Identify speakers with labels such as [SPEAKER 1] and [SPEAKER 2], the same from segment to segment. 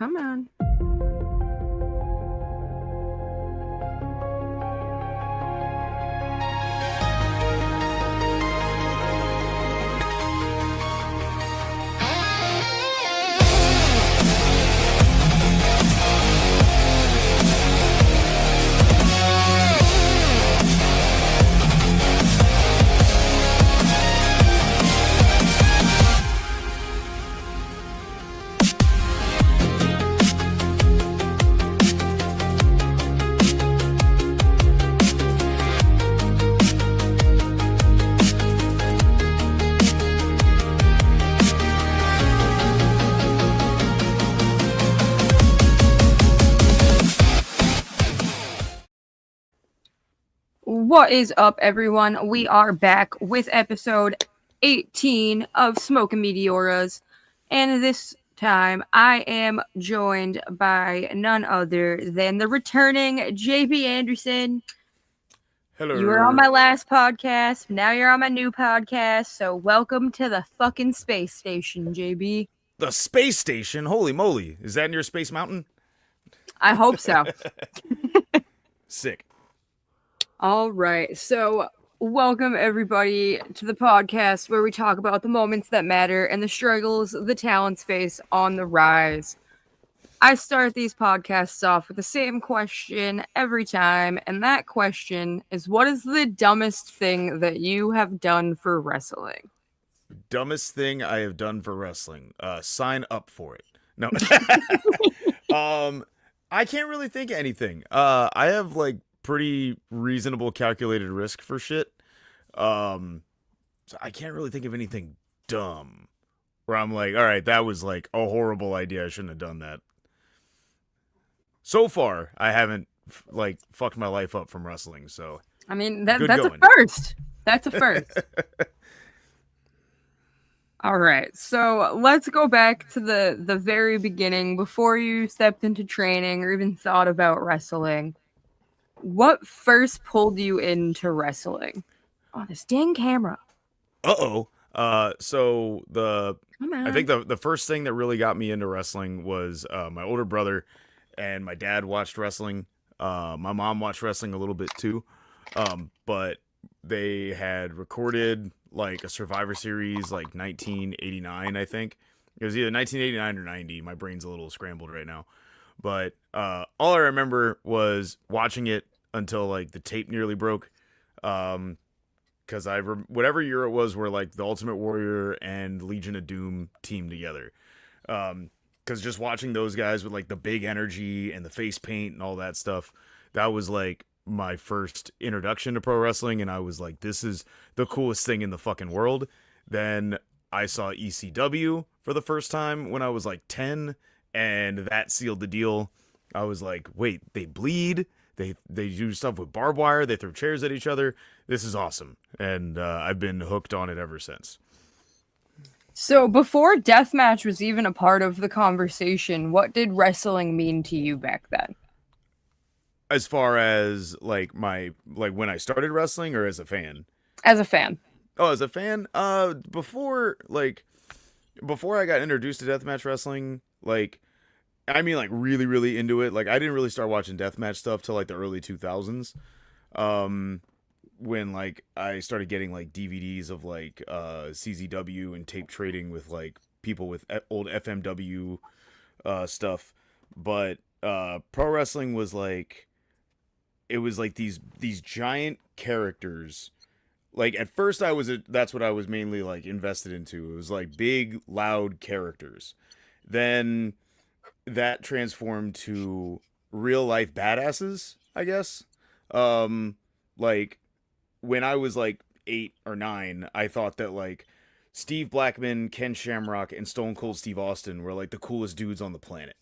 [SPEAKER 1] Come on. What is up, everyone? We are back with episode 18 of Smoke and Meteoras, and this time I am joined by none other than the returning JB Anderson. You were on
[SPEAKER 2] Hello.
[SPEAKER 1] my last podcast, now you're on my new podcast, so welcome to the fucking space station, JB.
[SPEAKER 2] The space station? Holy moly. Is that near Space Mountain?
[SPEAKER 1] I hope so.
[SPEAKER 2] Sick.
[SPEAKER 1] All right. So, welcome everybody to the podcast where we talk about the moments that matter and the struggles the talents face on the rise. I start these podcasts off with the same question every time, and that question is, what is the dumbest thing that you have done for wrestling?
[SPEAKER 2] Dumbest thing I have done for wrestling. Sign up for it. No. I can't really think of anything. I have like pretty reasonable calculated risk for shit. So I can't really think of anything dumb where I'm like, all right, that was like a horrible idea. I shouldn't have done that. So far, I haven't like fucked my life up from wrestling. So
[SPEAKER 1] I mean,
[SPEAKER 2] good
[SPEAKER 1] that's
[SPEAKER 2] going.
[SPEAKER 1] a first. That's a first. All right, so let's go back to the very beginning before you stepped into training or even thought about wrestling. What first pulled you into wrestling? Oh, this dang camera.
[SPEAKER 2] Uh-oh. So
[SPEAKER 1] Come
[SPEAKER 2] I
[SPEAKER 1] on.
[SPEAKER 2] think the first thing that really got me into wrestling was my older brother and my dad watched wrestling. My mom watched wrestling a little bit too. But they had recorded like a Survivor Series like 1989, I think. It was either 1989 or 90. My brain's a little scrambled right now. But all I remember was watching it until like the tape nearly broke. Because whatever year it was, where like the Ultimate Warrior and Legion of Doom teamed together. Because just watching those guys with like the big energy and the face paint and all that stuff, that was like my first introduction to pro wrestling, and I was like, this is the coolest thing in the fucking world. Then I saw ECW for the first time when I was like 10, and that sealed the deal. I was like, wait, they bleed, they do stuff with barbed wire, they throw chairs at each other. This is awesome, and I've been hooked on it ever since.
[SPEAKER 1] So before deathmatch was even a part of the conversation, what did wrestling mean to you back then?
[SPEAKER 2] As far as like my like when I started wrestling or as a fan?
[SPEAKER 1] As a fan.
[SPEAKER 2] Oh, as a fan, before I got introduced to deathmatch wrestling, like I mean like really really into it. Like I didn't really start watching deathmatch stuff till like the early 2000s. Um when like I started getting like DVDs of like CZW and tape trading with like people with old FMW stuff. But pro wrestling was like it was like these giant characters. Like at first that's what I was mainly like invested into. It was like big loud characters. Then that transformed to real life badasses, I guess. Like when I was like 8 or 9, I thought that like Steve Blackman, Ken Shamrock, and Stone Cold Steve Austin were like the coolest dudes on the planet.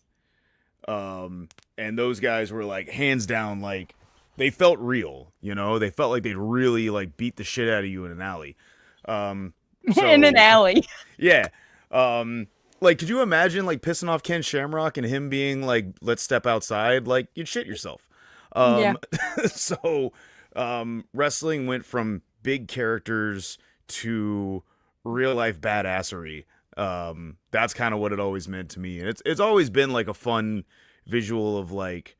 [SPEAKER 2] And those guys were like hands down like they felt real, you know? They felt like they'd really like beat the shit out of you in an alley. Um
[SPEAKER 1] In an
[SPEAKER 2] so
[SPEAKER 1] alley.
[SPEAKER 2] yeah. Like could you imagine like pissing off Ken Shamrock and him being like let's step outside? Like you'd shit yourself.
[SPEAKER 1] Yeah.
[SPEAKER 2] Um so wrestling went from big characters to real life badassery. That's kind of what it always meant to me, and it's always been like a fun visual of like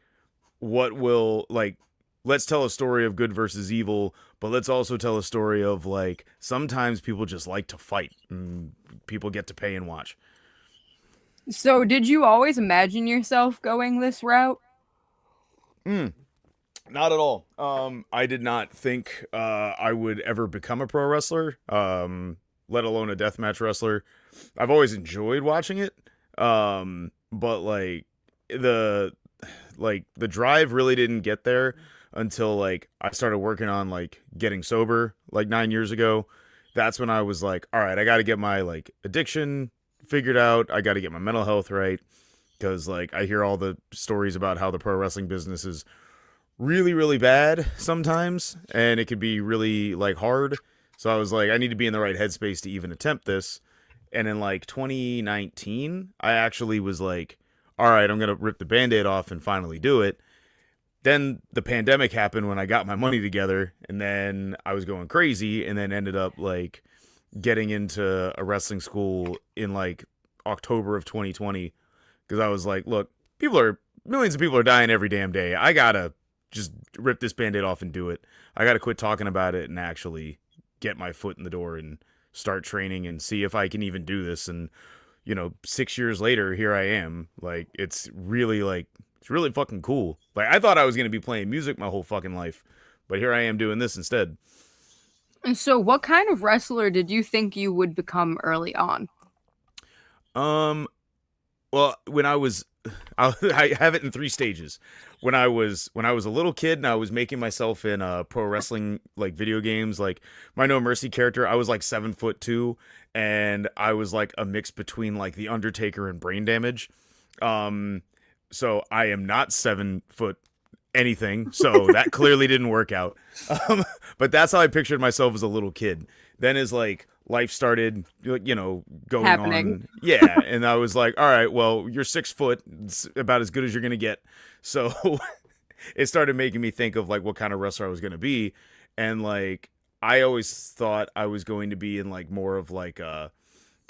[SPEAKER 2] what will like let's tell a story of good versus evil, but let's also tell a story of like sometimes people just like to fight and people get to pay and watch.
[SPEAKER 1] So, did you always imagine yourself going this route?
[SPEAKER 2] Mm, not at all. I did not think I would ever become a pro wrestler, let alone a deathmatch wrestler. I've always enjoyed watching it, but the the drive really didn't get there until like I started working on like getting sober like 9 years ago. That's when I was like, all right, I got to get my like addiction figured out. I got to get my mental health right because like I hear all the stories about how the pro wrestling business is really really bad sometimes and it could be really like hard. So I was like, I need to be in the right headspace to even attempt this. And in like 2019, I actually was like, all right, I'm going to rip the band-aid off and finally do it. Then the pandemic happened when I got my money together and then I was going crazy and then ended up like getting into a wrestling school in like October of 2020 because I was like, look, millions of people are dying every damn day. I got to just rip this band-aid off and do it. I got to quit talking about it and actually get my foot in the door and start training and see if I can even do this. And 6 years later, here I am. Like it's really fucking cool. Like I thought I was gonna be playing music my whole fucking life, but here I am doing this instead.
[SPEAKER 1] And so, what kind of wrestler did you think you would become early on?
[SPEAKER 2] Um, well, when I was, I have it in three stages. When I was a little kid and I was making myself in pro wrestling like video games, like my No Mercy character, I was like 7'2", and I was like a mix between like the Undertaker and Brain Damage. Um, so I am not 7 foot anything. So that clearly didn't work out. Um, but that's how I pictured myself as a little kid. Then as like life started, going
[SPEAKER 1] Happening.
[SPEAKER 2] on, yeah, and I was like, all right, well, you're 6 foot, it's about as good as you're gonna get. So it started making me think of like what kind of wrestler I was gonna be, and like I always thought I was going to be in like more of like a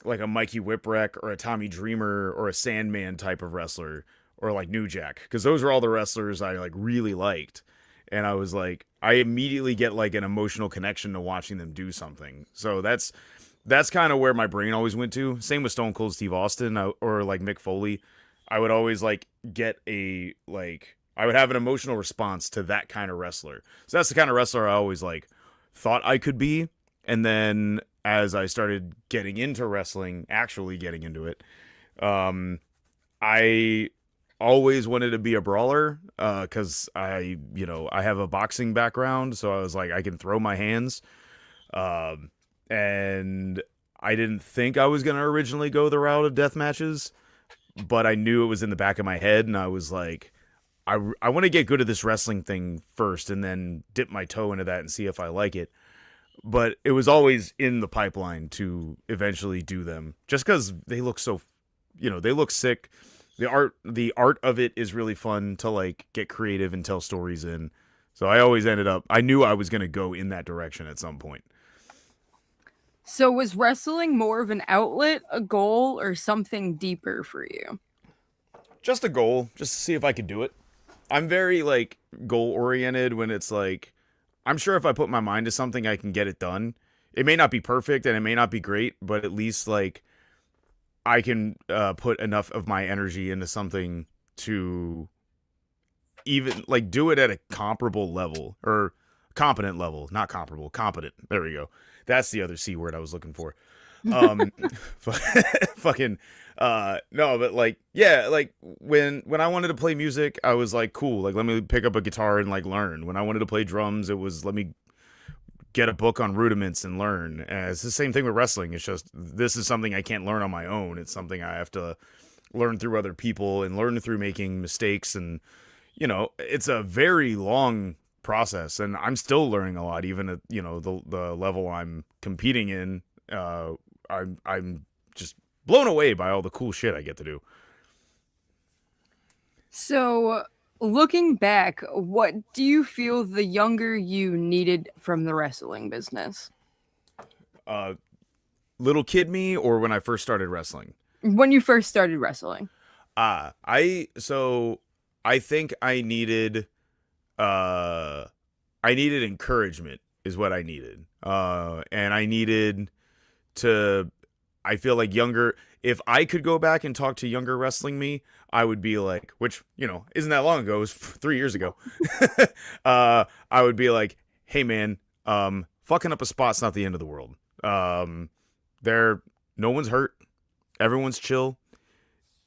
[SPEAKER 2] Mikey Whipwreck or a Tommy Dreamer or a Sandman type of wrestler or like New Jack because those are all the wrestlers I like really liked, and I was like I immediately get like an emotional connection to watching them do something. So that's kind of where my brain always went to. Same with Stone Cold Steve Austin or like Mick Foley. I would always like get a like I would have an emotional response to that kind of wrestler. So that's the kind of wrestler I always like thought I could be. And then as I started getting into wrestling, actually getting into it, um, I always wanted to be a brawler because I have a boxing background, so I was like I can throw my hands, um, and I didn't think I was gonna originally go the route of death matches, but I knew it was in the back of my head, and I was like, I want to get good at this wrestling thing first, and then dip my toe into that and see if I like it. But it was always in the pipeline to eventually do them, just because they look so, they look sick. The art of it is really fun to like get creative and tell stories in. So I always ended up. I knew I was gonna go in that direction at some point.
[SPEAKER 1] So, was wrestling more of an outlet, a goal, or something deeper for you?
[SPEAKER 2] Just a goal, just to see if I could do it. I'm very like goal oriented when it's like I'm sure if I put my mind to something I can get it done. It may not be perfect and it may not be great, but at least like I can put enough of my energy into something to even like do it at a comparable level or competent level, not comparable, competent. There we go. That's the other C word I was looking for. Um fucking no, but like yeah, like when I wanted to play music, I was like cool, like let me pick up a guitar and like learn. When I wanted to play drums, it was let me get a book on rudiments and learn. And it's the same thing with wrestling. It's just this is something I can't learn on my own. It's something I have to learn through other people and learn through making mistakes. And it's a very long process, and I'm still learning a lot, even at the level I'm competing in. I'm just blown away by all the cool shit I get to do.
[SPEAKER 1] So, looking back, what do you feel the younger you needed from the wrestling business?
[SPEAKER 2] Uh, little kid me or when I first started wrestling?
[SPEAKER 1] When you first started wrestling?
[SPEAKER 2] I think uh I needed encouragement is what I needed. And I needed to I feel like younger if I could go back and talk to younger wrestling me, I would be like, which, isn't that long ago, it was 3 years ago. I would be like, "Hey man, fucking up a spot's not the end of the world. Um there no one's hurt. Everyone's chill.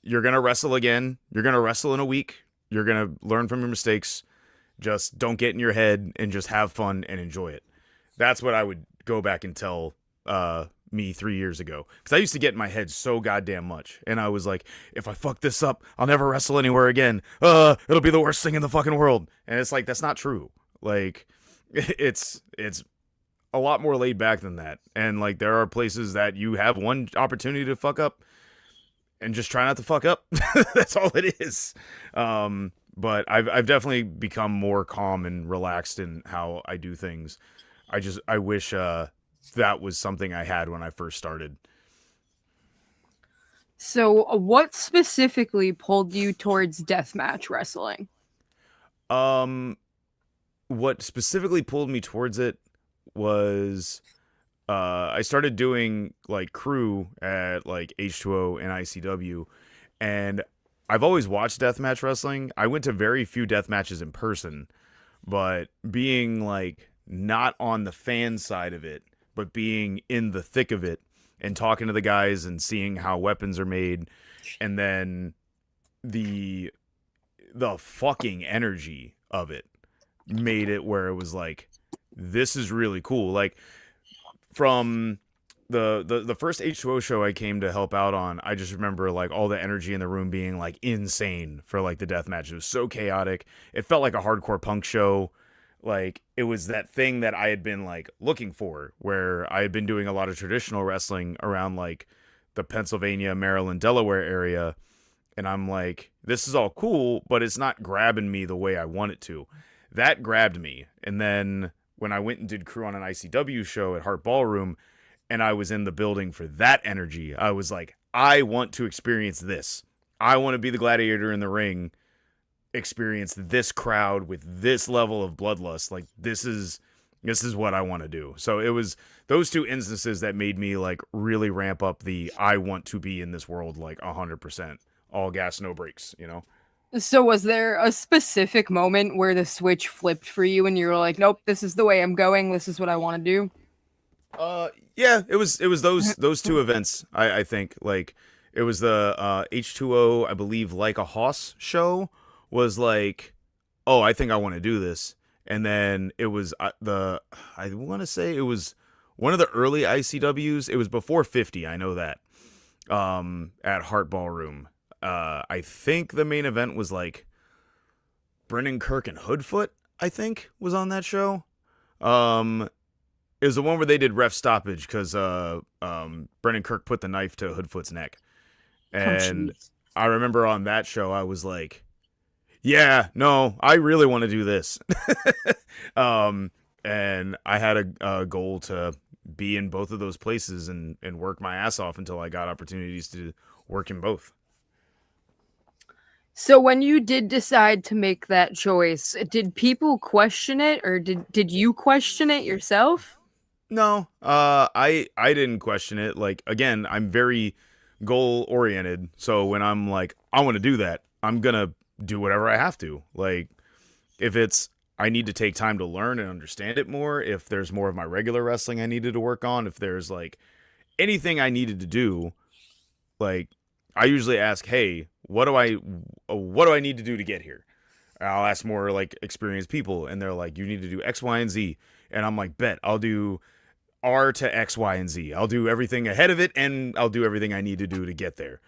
[SPEAKER 2] You're going to wrestle again. You're going to wrestle in a week. You're going to learn from your mistakes. Just don't get in your head and just have fun and enjoy it." That's what I would go back and tell me 3 years ago. Because I used to get in my head so goddamn much. And I was like, if I fuck this up, I'll never wrestle anywhere again. It'll be the worst thing in the fucking world. And it's like, that's not true. Like, it's a lot more laid back than that. And like, there are places that you have one opportunity to fuck up and just try not to fuck up. That's all it is. But I've definitely become more calm and relaxed in how I do things. I wish that was something I had when I first started.
[SPEAKER 1] So, what specifically pulled you towards deathmatch wrestling?
[SPEAKER 2] Um, what specifically pulled me towards it was I started doing like crew at like H2O and ICW, and I've always watched deathmatch wrestling. I went to very few death matches in person, but being like not on the fan side of it, but being in the thick of it and talking to the guys and seeing how weapons are made, and then the the fucking energy of it made it where it was like, this is really cool. Like from the first H2O show I came to help out on, I just remember like all the energy in the room being like insane for like the death match. It was so chaotic. It felt like a hardcore punk show. Like it was that thing that I had been like looking for, where I had been doing a lot of traditional wrestling around like the Pennsylvania, Maryland, Delaware area, and I'm like, this is all cool, but it's not grabbing me the way I want it to. That grabbed me. And then when I went and did crew on an ICW show at Hart Ballroom, and I was in the building for that energy, I was like, I want to experience this. I want to be the gladiator in the ring, experience this crowd with this level of bloodlust. Like this is what I want to do. So it was those two instances that made me like really ramp up the I want to be in this world like 100%. All gas, no brakes.
[SPEAKER 1] So, was there a specific moment where the switch flipped for you and you were like, nope, this is the way I'm going. This is what I want to do?
[SPEAKER 2] Yeah, it was those two events. I think like it was the H2O, I believe, like a Hoss show was like, oh, I think I want to do this, and then it was I want to say it was one of the early ICWs. It was before 50, I know that. At Hart Ballroom, I think the main event was like Brennan Kirk and Hoodfoot. I think was on that show. Um, it was the one where they did ref stoppage because Brennan Kirk put the knife to Hoodfoot's neck.
[SPEAKER 1] Oh,
[SPEAKER 2] And
[SPEAKER 1] jeez.
[SPEAKER 2] I remember on that show, I was like, yeah, no, I really want to do this. um, and I had a goal to be in both of those places and work my ass off until I got opportunities to work in both.
[SPEAKER 1] So, when you did decide to make that choice, did people question it or did you question it yourself?
[SPEAKER 2] No, I didn't question it. Like again, I'm very goal oriented. So when I'm like, I want to do that, I'm gonna do whatever I have to. Like if it's I need to take time to learn and understand it more, if there's more of my regular wrestling I needed to work on, if there's like anything I needed to do, like I usually ask, hey, what do I need to do to get here? I'll ask more like experienced people, and they're like, you need to do X, Y, and Z, and I'm like, bet I'll do R to X, Y, and Z. I'll do everything ahead of it, and I'll do everything I need to do to get there.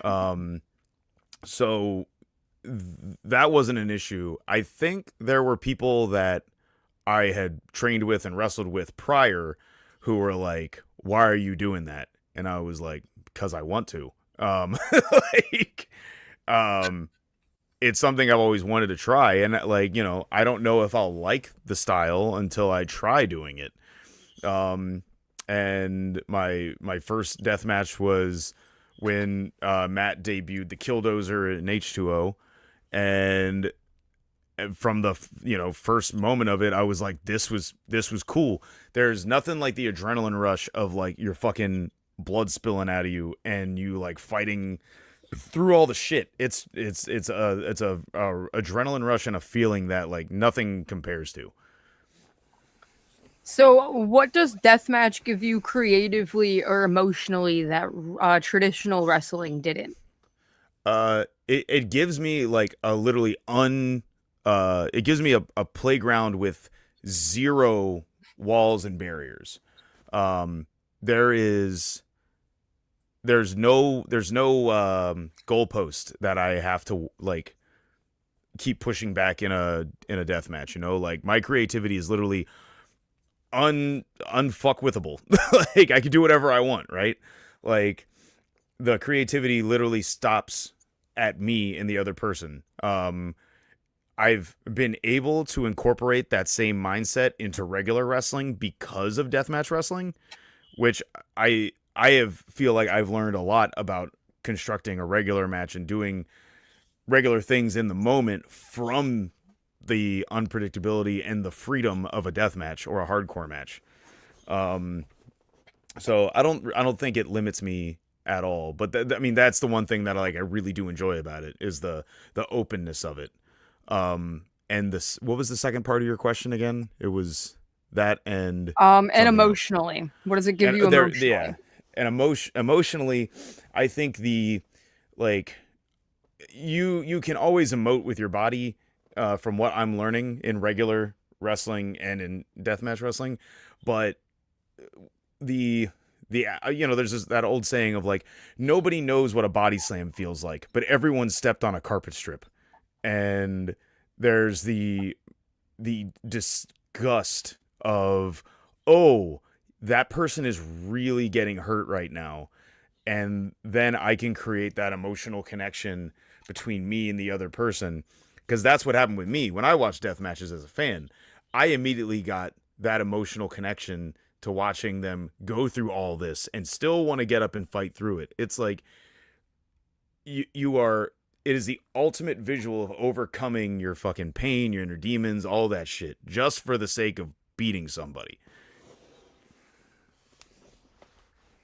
[SPEAKER 2] Um, so that wasn't an issue. I think there were people that I had trained with and wrestled with prior who were like, "Why are you doing that?" And I was like, "Because I want to." Like, um, it's something I've always wanted to try, and like I don't know if I'll like the style until I try doing it. Um, and my first death match was when Matt debuted the Killdozer in H2O, and from the first moment of it, I was like, this was cool. There's nothing like the adrenaline rush of like your fucking blood spilling out of you and you like fighting through all the shit. It's a adrenaline rush and a feeling that like nothing compares to.
[SPEAKER 1] So, what does deathmatch give you creatively or emotionally that traditional wrestling didn't?
[SPEAKER 2] It gives me like a literally it gives me a playground with zero walls and barriers. Um, there is there's no goalpost that I have to like keep pushing back in a death match. Like my creativity is literally unfuckwithable. Like I can do whatever I want, right? Like the creativity literally stops at me and the other person. I've been able to incorporate that same mindset into regular wrestling because of deathmatch wrestling, which I have feel like I've learned a lot about constructing a regular match and doing regular things in the moment from the unpredictability and the freedom of a death match or a hardcore match. Um, so I don't think it limits me at all. But I mean that's the one thing that I really do enjoy about it is the openness of it. And this what was the second part of your question again? It was that and
[SPEAKER 1] And
[SPEAKER 2] something else.
[SPEAKER 1] emotionally, what does it give
[SPEAKER 2] And
[SPEAKER 1] you
[SPEAKER 2] there yeah,
[SPEAKER 1] emotionally?
[SPEAKER 2] and emotionally, I think the like you can always emote with your body, from what I'm learning in regular wrestling and in deathmatch wrestling, but the there's that old saying of like nobody knows what a body slam feels like, but everyone stepped on a carpet strip, and there's the disgust of, oh, that person is really getting hurt right now, and then I can create that emotional connection between me and the other person, because that's what happened with me when I watched death matches as a fan. I immediately got that emotional connection to watching them go through all this and still want to get up and fight through it. It's like you are it is the ultimate visual of overcoming your fucking pain, your inner demons, all that shit, just for the sake of beating somebody.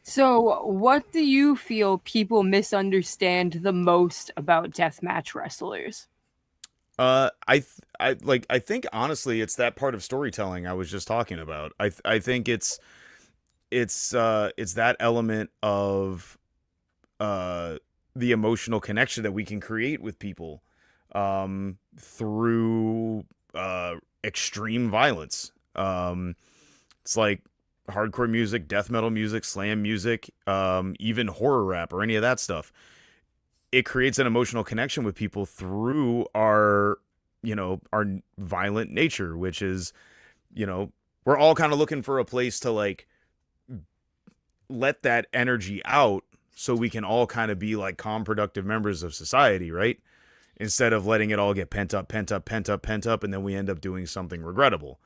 [SPEAKER 1] So, what do you feel people misunderstand the most about deathmatch wrestlers?
[SPEAKER 2] I think honestly, it's that part of storytelling I was just talking about. I think it's that element of uh the emotional connection that we can create with people, through extreme violence. It's like hardcore music, death metal music, slam music, even horror rap or any of that stuff. It creates an emotional connection with people through our violent nature, which is, you know, we're all kind of looking for a place to like let that energy out so we can all kind of be like calm, productive members of society, right? Instead of letting it all get pent up, pent up, pent up, pent up, and then we end up doing something regrettable.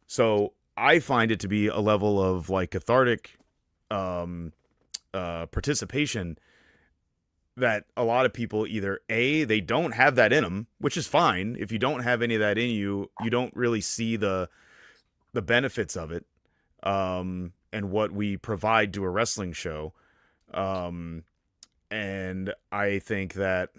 [SPEAKER 2] So I find it to be a level of like cathartic um, participation that a lot of people either they don't have that in them, which is fine. If you don't have any of that in you, you don't really see the benefits of it, and what we provide to a wrestling show. Um, and I think that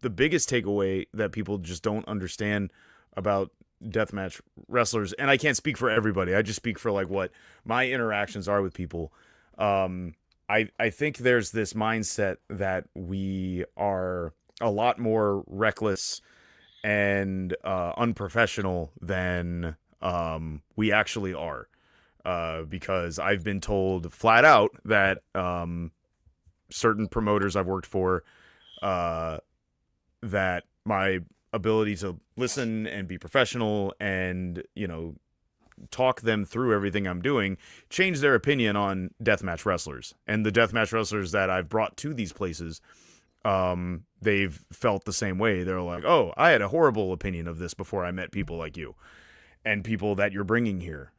[SPEAKER 2] the biggest takeaway that people just don't understand about deathmatch wrestlers, and I can't speak for everybody, I just speak for like what my interactions are with people. Um, I think there's this mindset that we are a lot more reckless and unprofessional than we actually are. Because I've been told flat out that certain promoters I've worked for, uh, that my ability to listen and be professional and talk them through everything I'm doing changed their opinion on deathmatch wrestlers. And the deathmatch wrestlers that I've brought to these places, they've felt the same way. They're like, oh, I had a horrible opinion of this before I met people like you. and people that you're bringing here.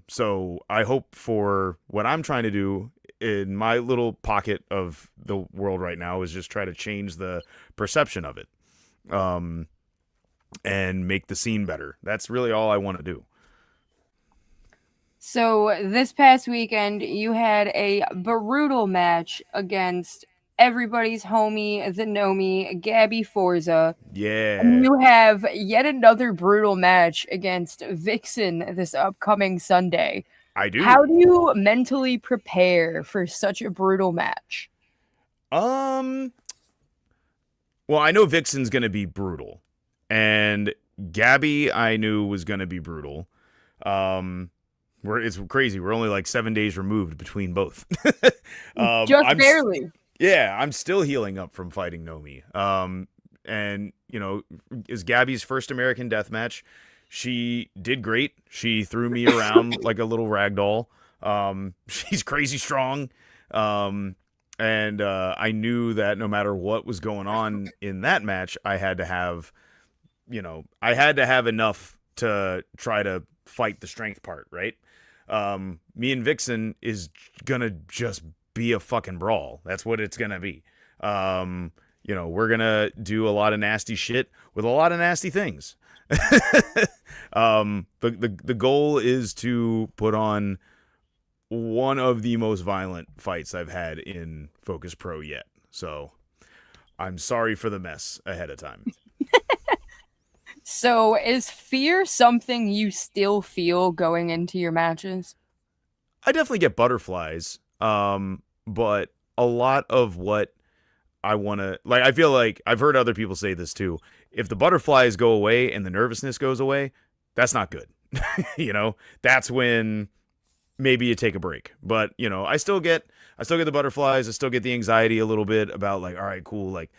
[SPEAKER 2] So I hope for what I'm trying to do in my little pocket of the world right now is just try to change the perception of it, um, and make the scene better. That's really all I want to do.
[SPEAKER 1] So this past weekend, you had a brutal match against everybody's homie, the Nomi, Gabby Forza. And
[SPEAKER 2] Yeah,
[SPEAKER 1] you have yet another brutal match against Vixen this upcoming Sunday.
[SPEAKER 2] I
[SPEAKER 1] How
[SPEAKER 2] do.
[SPEAKER 1] do you mentally prepare for such a brutal match?
[SPEAKER 2] Um, well, I know Vixen's going to be brutal, and Gabby I knew was going to be brutal. Um, it's crazy. We're only like 7 days removed between both.
[SPEAKER 1] Just
[SPEAKER 2] I'm
[SPEAKER 1] barely.
[SPEAKER 2] Yeah, I'm still healing up from fighting Nomi. And is Gabby's first American death match. She did great. She threw me around like a little rag doll. She's crazy strong. And I knew that no matter what was going on in that match, I had to have enough to try to fight the strength part, right? Me and Vixen is gonna just be a fucking brawl. That's what it's gonna be. We're gonna do a lot of nasty shit with a lot of nasty things. The goal is to put on one of the most violent fights I've had in Focus Pro yet. So I'm sorry for the mess ahead of time.
[SPEAKER 1] So, is fear something you still feel going into your matches?
[SPEAKER 2] I definitely get butterflies. But a lot of what I want to like, I feel like I've heard other people say this too. If the butterflies go away and the nervousness goes away, that's not good. That's when maybe you take a break. But I still get the butterflies. I still get the anxiety a little bit about like, all right, cool. Like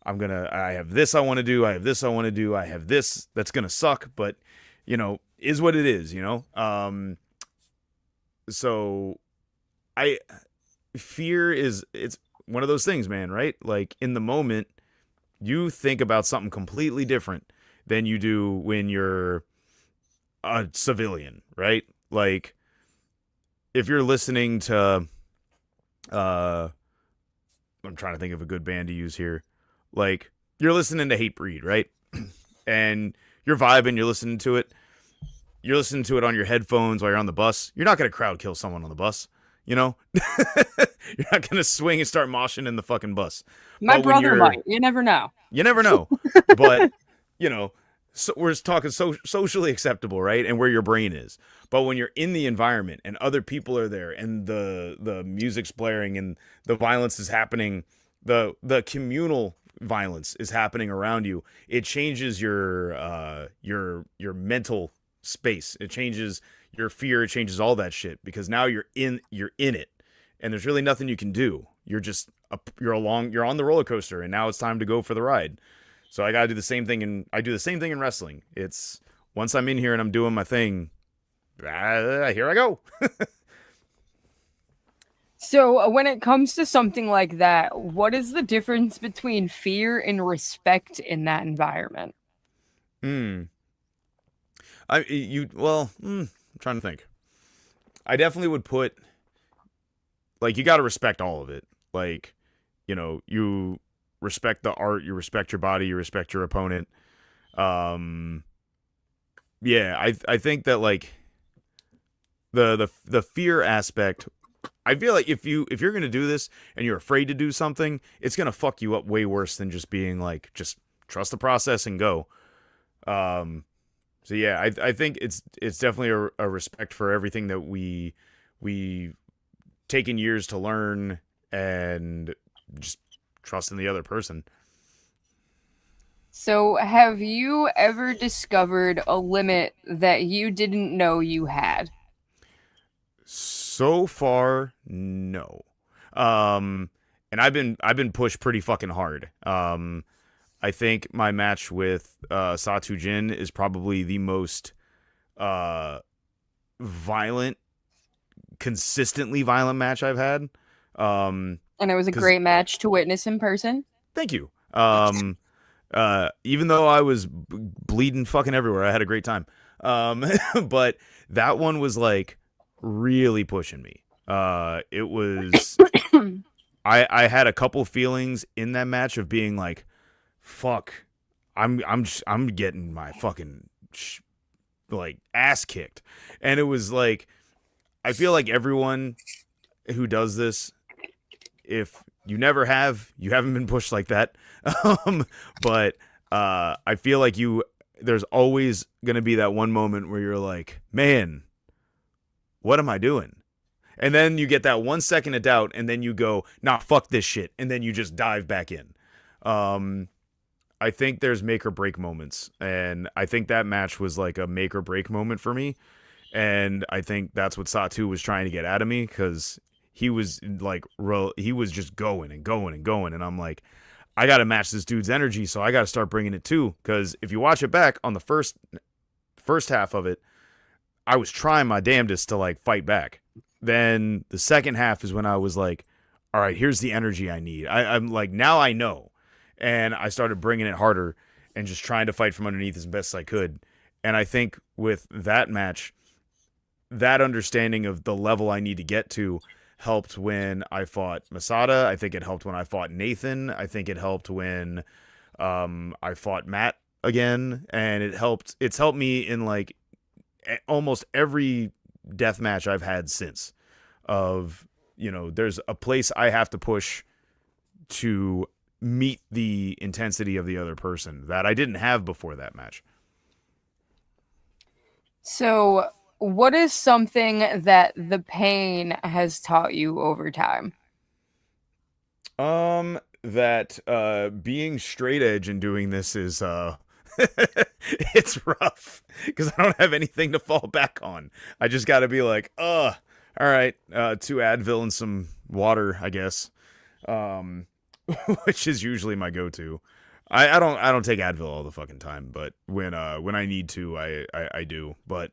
[SPEAKER 2] I have this I want to do. I have this I want to do. I have this that's gonna suck, but is what it is. So I fear it's one of those things, man, right? Like in the moment, you think about something completely different than you do when you're a civilian, right? Like if you're listening to uh I'm trying to think of a good band to use here. Like you're listening to Hatebreed, right? And you're vibing, you're listening to it on your headphones while you're on the bus. You're not gonna crowd kill someone on the bus, you know? You're not gonna swing and start moshing in the fucking bus.
[SPEAKER 1] My
[SPEAKER 2] But when
[SPEAKER 1] brother
[SPEAKER 2] you're
[SPEAKER 1] might. You never know.
[SPEAKER 2] you never know. But you know, we're talking socially acceptable, right? And where your brain is. But when you're in the environment and other people are there and the music's blaring and the violence is happening, the communal violence is happening around you, it changes your mental space. It changes your fear, it changes all that shit because now you're in it and there's really nothing you can do. You're on the roller coaster and now it's time to go for the ride. So I gotta do the same thing, and I do the same thing in wrestling. It's once I'm in here and I'm doing my thing, here I go.
[SPEAKER 1] So, when it comes to something like that, what is the difference between fear and respect in that environment?
[SPEAKER 2] Hmm. I'm trying to think. I definitely would put like you got to respect all of it. Like, you respect the art, you respect your body, you respect your opponent. Um, yeah, I think that like the fear aspect. I feel like if you're gonna do this and you're afraid to do something, it's gonna fuck you up way worse than just being like just trust the process and go. Um, so yeah, I think it's definitely a respect for everything that we taken years to learn and just trusting the other person.
[SPEAKER 1] So, have you ever discovered a limit that you didn't know you had?
[SPEAKER 2] So far, no. Um, and I've been pushed pretty fucking hard. I think my match with Satu Jin is probably the most uh violent, consistently violent match I've had.
[SPEAKER 1] And it was a
[SPEAKER 2] Because
[SPEAKER 1] great match to witness in person.
[SPEAKER 2] thank you. Even though I was bleeding fucking everywhere, I had a great time. But that one was like really pushing me. It was I had a couple feelings in that match of being like, fuck, I'm getting my fucking like ass kicked, and it was like I feel like everyone who does this, if you never have, you haven't been pushed like that. But I feel like there's always gonna be that one moment where you're like, man, what am I doing? And then you get that 1 second of doubt, and then you go, nah, fuck this shit, and then you just dive back in. Um, I think there's make or break moments, and I think that match was like a make or break moment for me. And I think that's what Satu was trying to get out of me because he was like, he was just going and going and going, and I'm like, I got to match this dude's energy, so I got to start bringing it too. Because if you watch it back on the first half of it, I was trying my damnedest to like fight back. Then the second half is when I was like, all right, here's the energy I need. I'm like, now I know. And I started bringing it harder and just trying to fight from underneath as best as I could. And I think with that match, that understanding of the level I need to get to helped when I fought Masada. I think it helped when I fought Nathan. I think it helped when I fought Matt again. And it's helped me in like almost every death match I've had since. Of, there's a place I have to push to meet the intensity of the other person that I didn't have before that match.
[SPEAKER 1] So, what is something that the pain has taught you over time?
[SPEAKER 2] That being straight edge and doing this is it's rough because I don't have anything to fall back on. I just got to be like, all right, 2 Advil and some water, I guess. Um, which is usually my go-to. I don't take Advil all the fucking time, but when I need to, I do. But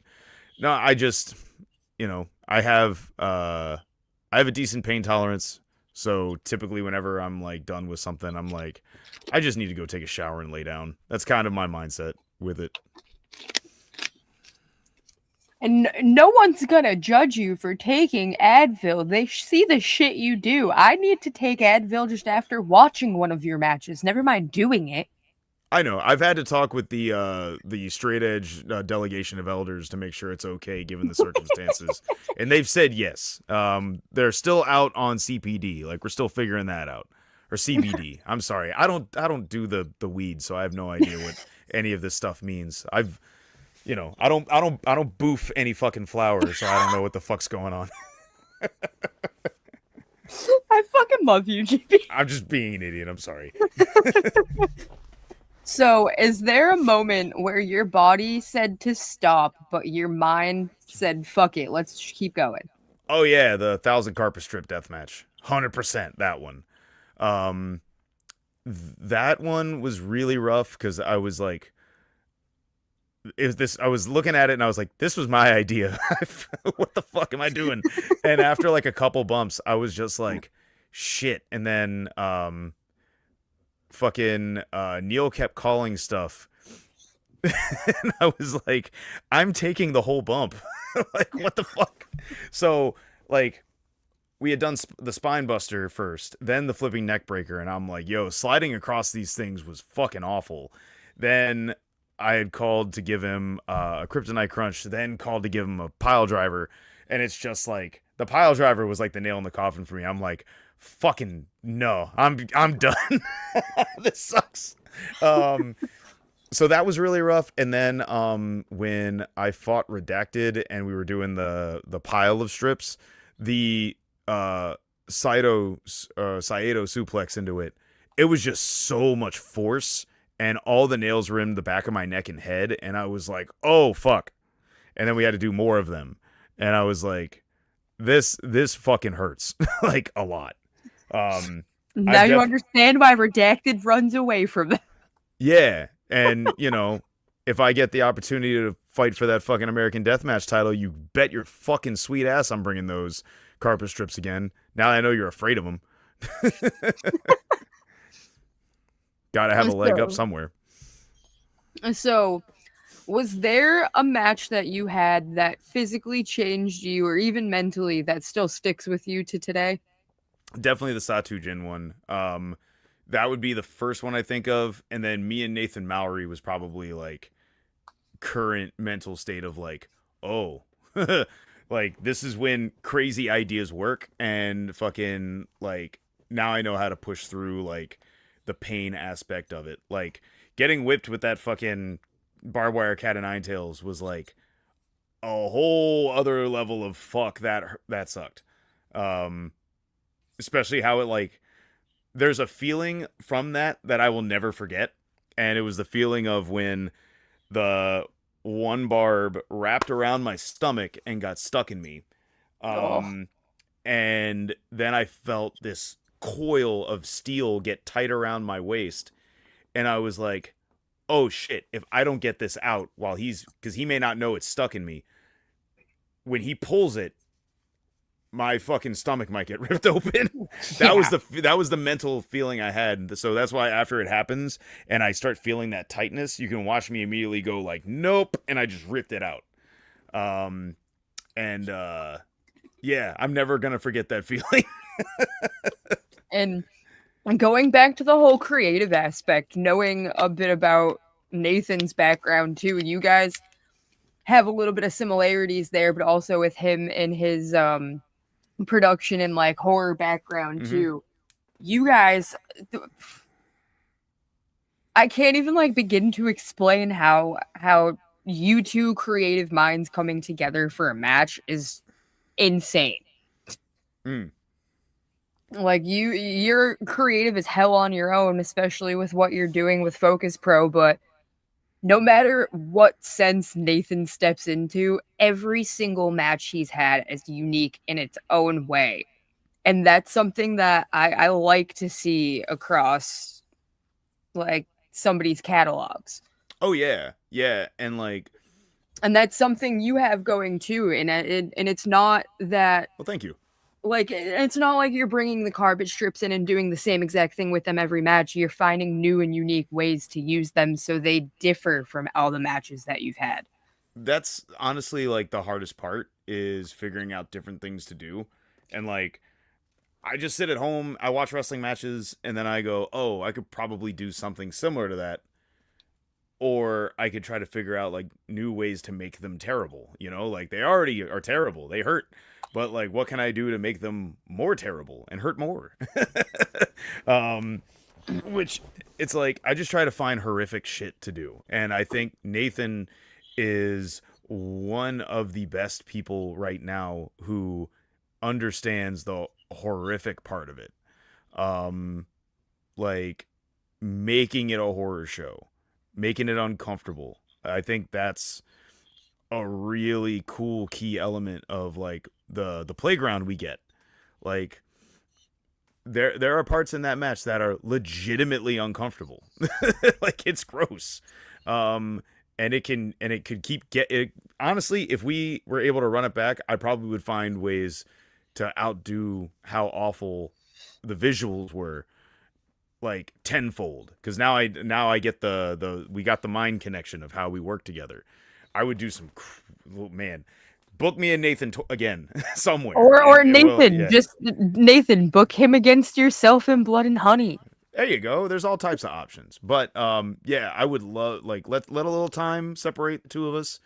[SPEAKER 2] no, I just I have a decent pain tolerance. So typically whenever I'm like done with something, I'm like, I just need to go take a shower and lay down. That's kind of my mindset with it.
[SPEAKER 1] And no one's gonna judge you for taking Advil. They see the shit you do. I need to take Advil just after watching one of your matches. Never mind doing it.
[SPEAKER 2] I know. I've had to talk with the straight edge delegation of elders to make sure it's okay given the circumstances, and they've said yes. They're still out on CPD, like we're still figuring that out, or CBD. I'm sorry, I don't do the weed, so I have no idea what any of this stuff means. I don't boof any fucking flowers, so I don't know what the fuck's going on.
[SPEAKER 1] I fucking love you, GB.
[SPEAKER 2] I'm just being an idiot. I'm sorry.
[SPEAKER 1] So, is there a moment where your body said to stop, but your mind said, fuck it, let's keep going?
[SPEAKER 2] Oh yeah, the 1,000 carpet strip death match, 100% that one. Um, that one was really rough because I was like, is this? I was looking at it and I was like, this was my idea. What the fuck am I doing? And after like a couple bumps, I was just like, shit. And then fucking Neil kept calling stuff, and I was like, I'm taking the whole bump. Like, what the fuck? So like we had done the spine buster first, then the flipping neck breaker, and I'm like, yo, sliding across these things was fucking awful. Then I had called to give him a kryptonite crunch, then called to give him a pile driver, and it's just like the pile driver was like the nail in the coffin for me. I'm like, fucking no, I'm done. This sucks. Um, so that was really rough. And then when I fought Redacted and we were doing the pile of strips, the Saito suplex into it, it was just so much force, and all the nails were in the back of my neck and head, and I was like, oh fuck. And then we had to do more of them, and I was like, this fucking hurts. Like a lot.
[SPEAKER 1] Now
[SPEAKER 2] I've
[SPEAKER 1] you
[SPEAKER 2] def
[SPEAKER 1] understand why Redacted runs away from them.
[SPEAKER 2] Yeah, and if I get the opportunity to fight for that fucking American Deathmatch title, you bet your fucking sweet ass I'm bringing those carpet strips again. Now I know you're afraid of them. Gotta have a leg up somewhere.
[SPEAKER 1] So, Was there a match that you had that physically changed you or even mentally that still sticks with you to today?
[SPEAKER 2] Definitely the Satu Jin one. That would be the first one I think of, and then me and Nathan Mowry was probably like current mental state of like, oh, like this is when crazy ideas work, and fucking like now I know how to push through like the pain aspect of it. Like getting whipped with that fucking barbed wire cat of nine tails was like a whole other level of fuck that sucked. Um, especially how it like there's a feeling from that I will never forget, and it was the feeling of when the one barb wrapped around my stomach and got stuck in me.
[SPEAKER 1] Oh,
[SPEAKER 2] Um, and then I felt this coil of steel get tight around my waist, and I was like, "Oh shit! If I don't get this out while because he may not know it's stuck in me, when he pulls it, my fucking stomach might get ripped open."
[SPEAKER 1] yeah.
[SPEAKER 2] That was the mental feeling I had. So that's why after it happens and I start feeling that tightness, you can watch me immediately go like, "Nope," and I just ripped it out. Um, and yeah, I'm never gonna forget that feeling.
[SPEAKER 1] And going back to the whole creative aspect, knowing a bit about Nathan's background too, you guys have a little bit of similarities there, but also with him and his production and like horror background
[SPEAKER 2] Mm-hmm.
[SPEAKER 1] too. You guys, I can't even like begin to explain how you two creative minds coming together for a match is insane.
[SPEAKER 2] Mm.
[SPEAKER 1] Like you're creative as hell on your own, especially with what you're doing with Focus Pro, but no matter what sense Nathan steps into, every single match he's had is unique in its own way. And that's something that I like to see across like somebody's catalogs.
[SPEAKER 2] Oh yeah, yeah, and like,
[SPEAKER 1] And that's something you have going too. And it's not that
[SPEAKER 2] well, thank you.
[SPEAKER 1] like it's not like you're bringing the carpet strips in and doing the same exact thing with them every match. You're finding new and unique ways to use them so they differ from all the matches that you've had.
[SPEAKER 2] That's honestly like the hardest part is figuring out different things to do, and like I just sit at home, I watch wrestling matches, and then I go, oh, I could probably do something similar to that. Or I could try to figure out like new ways to make them terrible. You know, like they already are terrible. They hurt. But like what can I do to make them more terrible and hurt more? um which it's like I just try to find horrific shit to do. And I think Nathan is one of the best people right now who understands the horrific part of it. Um like making it a horror show, making it uncomfortable. I think that's a really cool key element of like the playground we get. Like there are parts in that match that are legitimately uncomfortable. Like it's gross. Um and it could keep get it honestly, if we were able to run it back, I probably would find ways to outdo how awful the visuals were like tenfold because now I get the we got the mind connection of how we work together. I would do some oh, man, book me and Nathan again somewhere and
[SPEAKER 1] Or
[SPEAKER 2] well
[SPEAKER 1] Nathan,
[SPEAKER 2] yeah,
[SPEAKER 1] just Nathan, book him against yourself in Blood and Honey.
[SPEAKER 2] there you go. There's all types of options, but yeah, I would love like let a little time separate the two of us,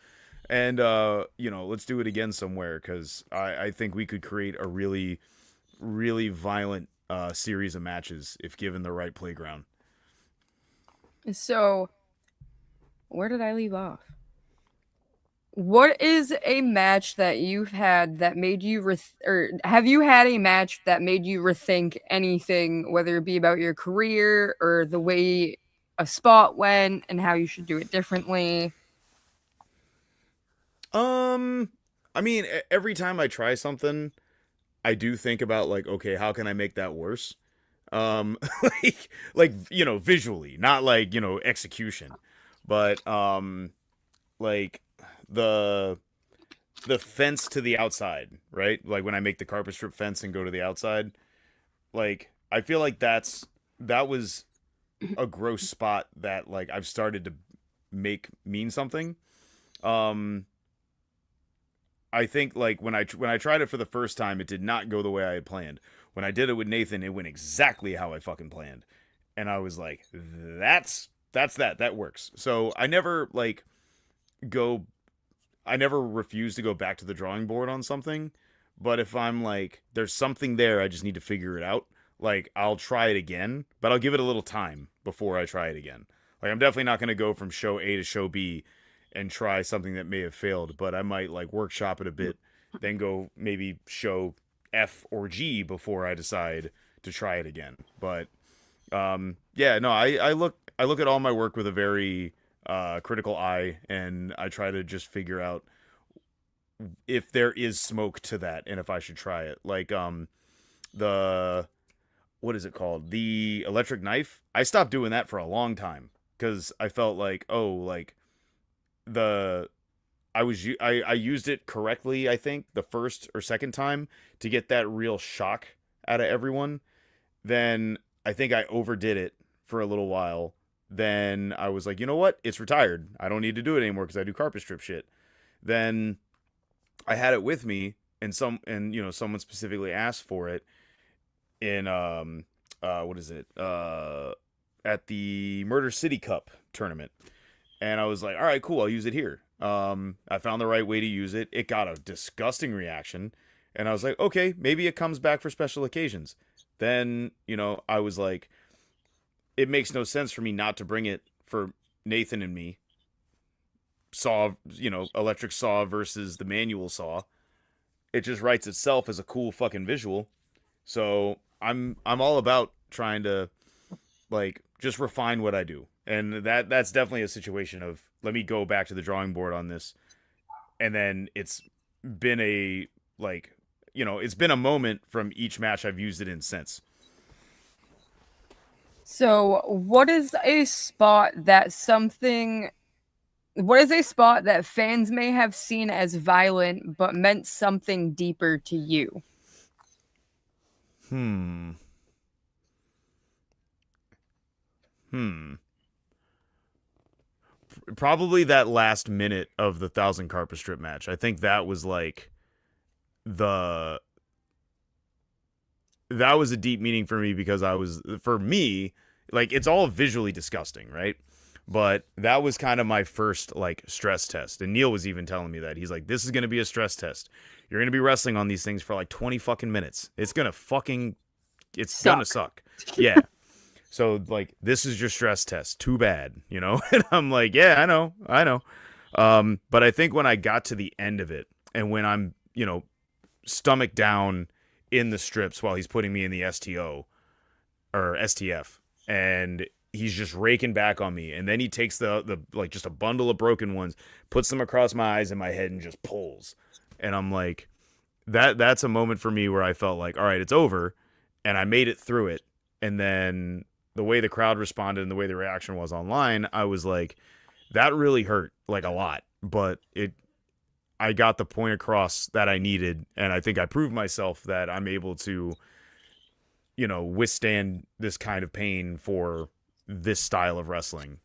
[SPEAKER 2] and you know, let's do it again somewhere because I think we could create a really violent series of matches if given the right playground.
[SPEAKER 1] So, where did I leave off? What is a match that you've had that made you or have you had a match that made you rethink anything, whether it be about your career or the way a spot went and how you should do it differently?
[SPEAKER 2] Um, I mean, every time I try something, I do think about like, okay, how can I make that worse? Like you know, visually, not like you know execution, but like the the fence to the outside, right? Like when I make the carpet strip fence and go to the outside, like I feel like that was a gross spot that like I've started to make mean something. Um, I think like when I tried it for the first time, it did not go the way I had planned. When I did it with Nathan, it went exactly how I fucking planned, and I was like, that works. So I never like go I never refuse to go back to the drawing board on something, but if I'm like there's something there, I just need to figure it out. Like I'll try it again, but I'll give it a little time before I try it again. Like I'm definitely not going to go from show A to show B and try something that may have failed, but I might like workshop it a bit, then go maybe show F or G before I decide to try it again. But yeah, no, I look at all my work with a very critical eye, and I try to just figure out if there is smoke to that and if I should try it. Like the what is it called? The electric knife. I stopped doing that for a long time because I felt like like the I used it correctly. I think the first or second time to get that real shock out of everyone. Then I think I overdid it for a little while. Then I was like, you know what? It's retired. I don't need to do it anymore because I do carpet strip shit. Then I had it with me, and someone specifically asked for it in what is it at the Murder City Cup tournament, and I was like, all right, cool, I'll use it here. I found the right way to use it. It got a disgusting reaction, and I was like, okay, maybe it comes back for special occasions. Then I was like, it makes no sense for me not to bring it for Nathan and me. Saw, electric saw versus the manual saw. It just writes itself as a cool fucking visual. So I'm all about trying to like just refine what I do. And that's definitely a situation of let me go back to the drawing board on this. And then it's been a like it's been a moment from each match I've used it in since.
[SPEAKER 1] So, what is a spot that fans may have seen as violent but meant something deeper to you?
[SPEAKER 2] Hmm. Hmm. Probably that last minute of the 1,000 carpet strip match. I think that was like the that was a deep meaning for me because for me, like it's all visually disgusting, right? But that was kind of my first like stress test. And Neil was even telling me that. He's like, this is going to be a stress test. You're going to be wrestling on these things for like 20 fucking minutes. It's going to
[SPEAKER 1] Suck.
[SPEAKER 2] suck. Yeah. So like this is your stress test. Too bad, And I'm like, yeah, I know. But I think when I got to the end of it and when I'm, stomach down in the strips while he's putting me in the STO or STF and he's just raking back on me and then he takes the like just a bundle of broken ones, puts them across my eyes and my head and just pulls. And I'm like that's a moment for me where I felt like, all right, it's over and I made it through it. And then the way the crowd responded and the way the reaction was online, I was like that really hurt like a lot, but I got the point across that I needed, and I think I proved myself that I'm able to, withstand this kind of pain for this style of wrestling.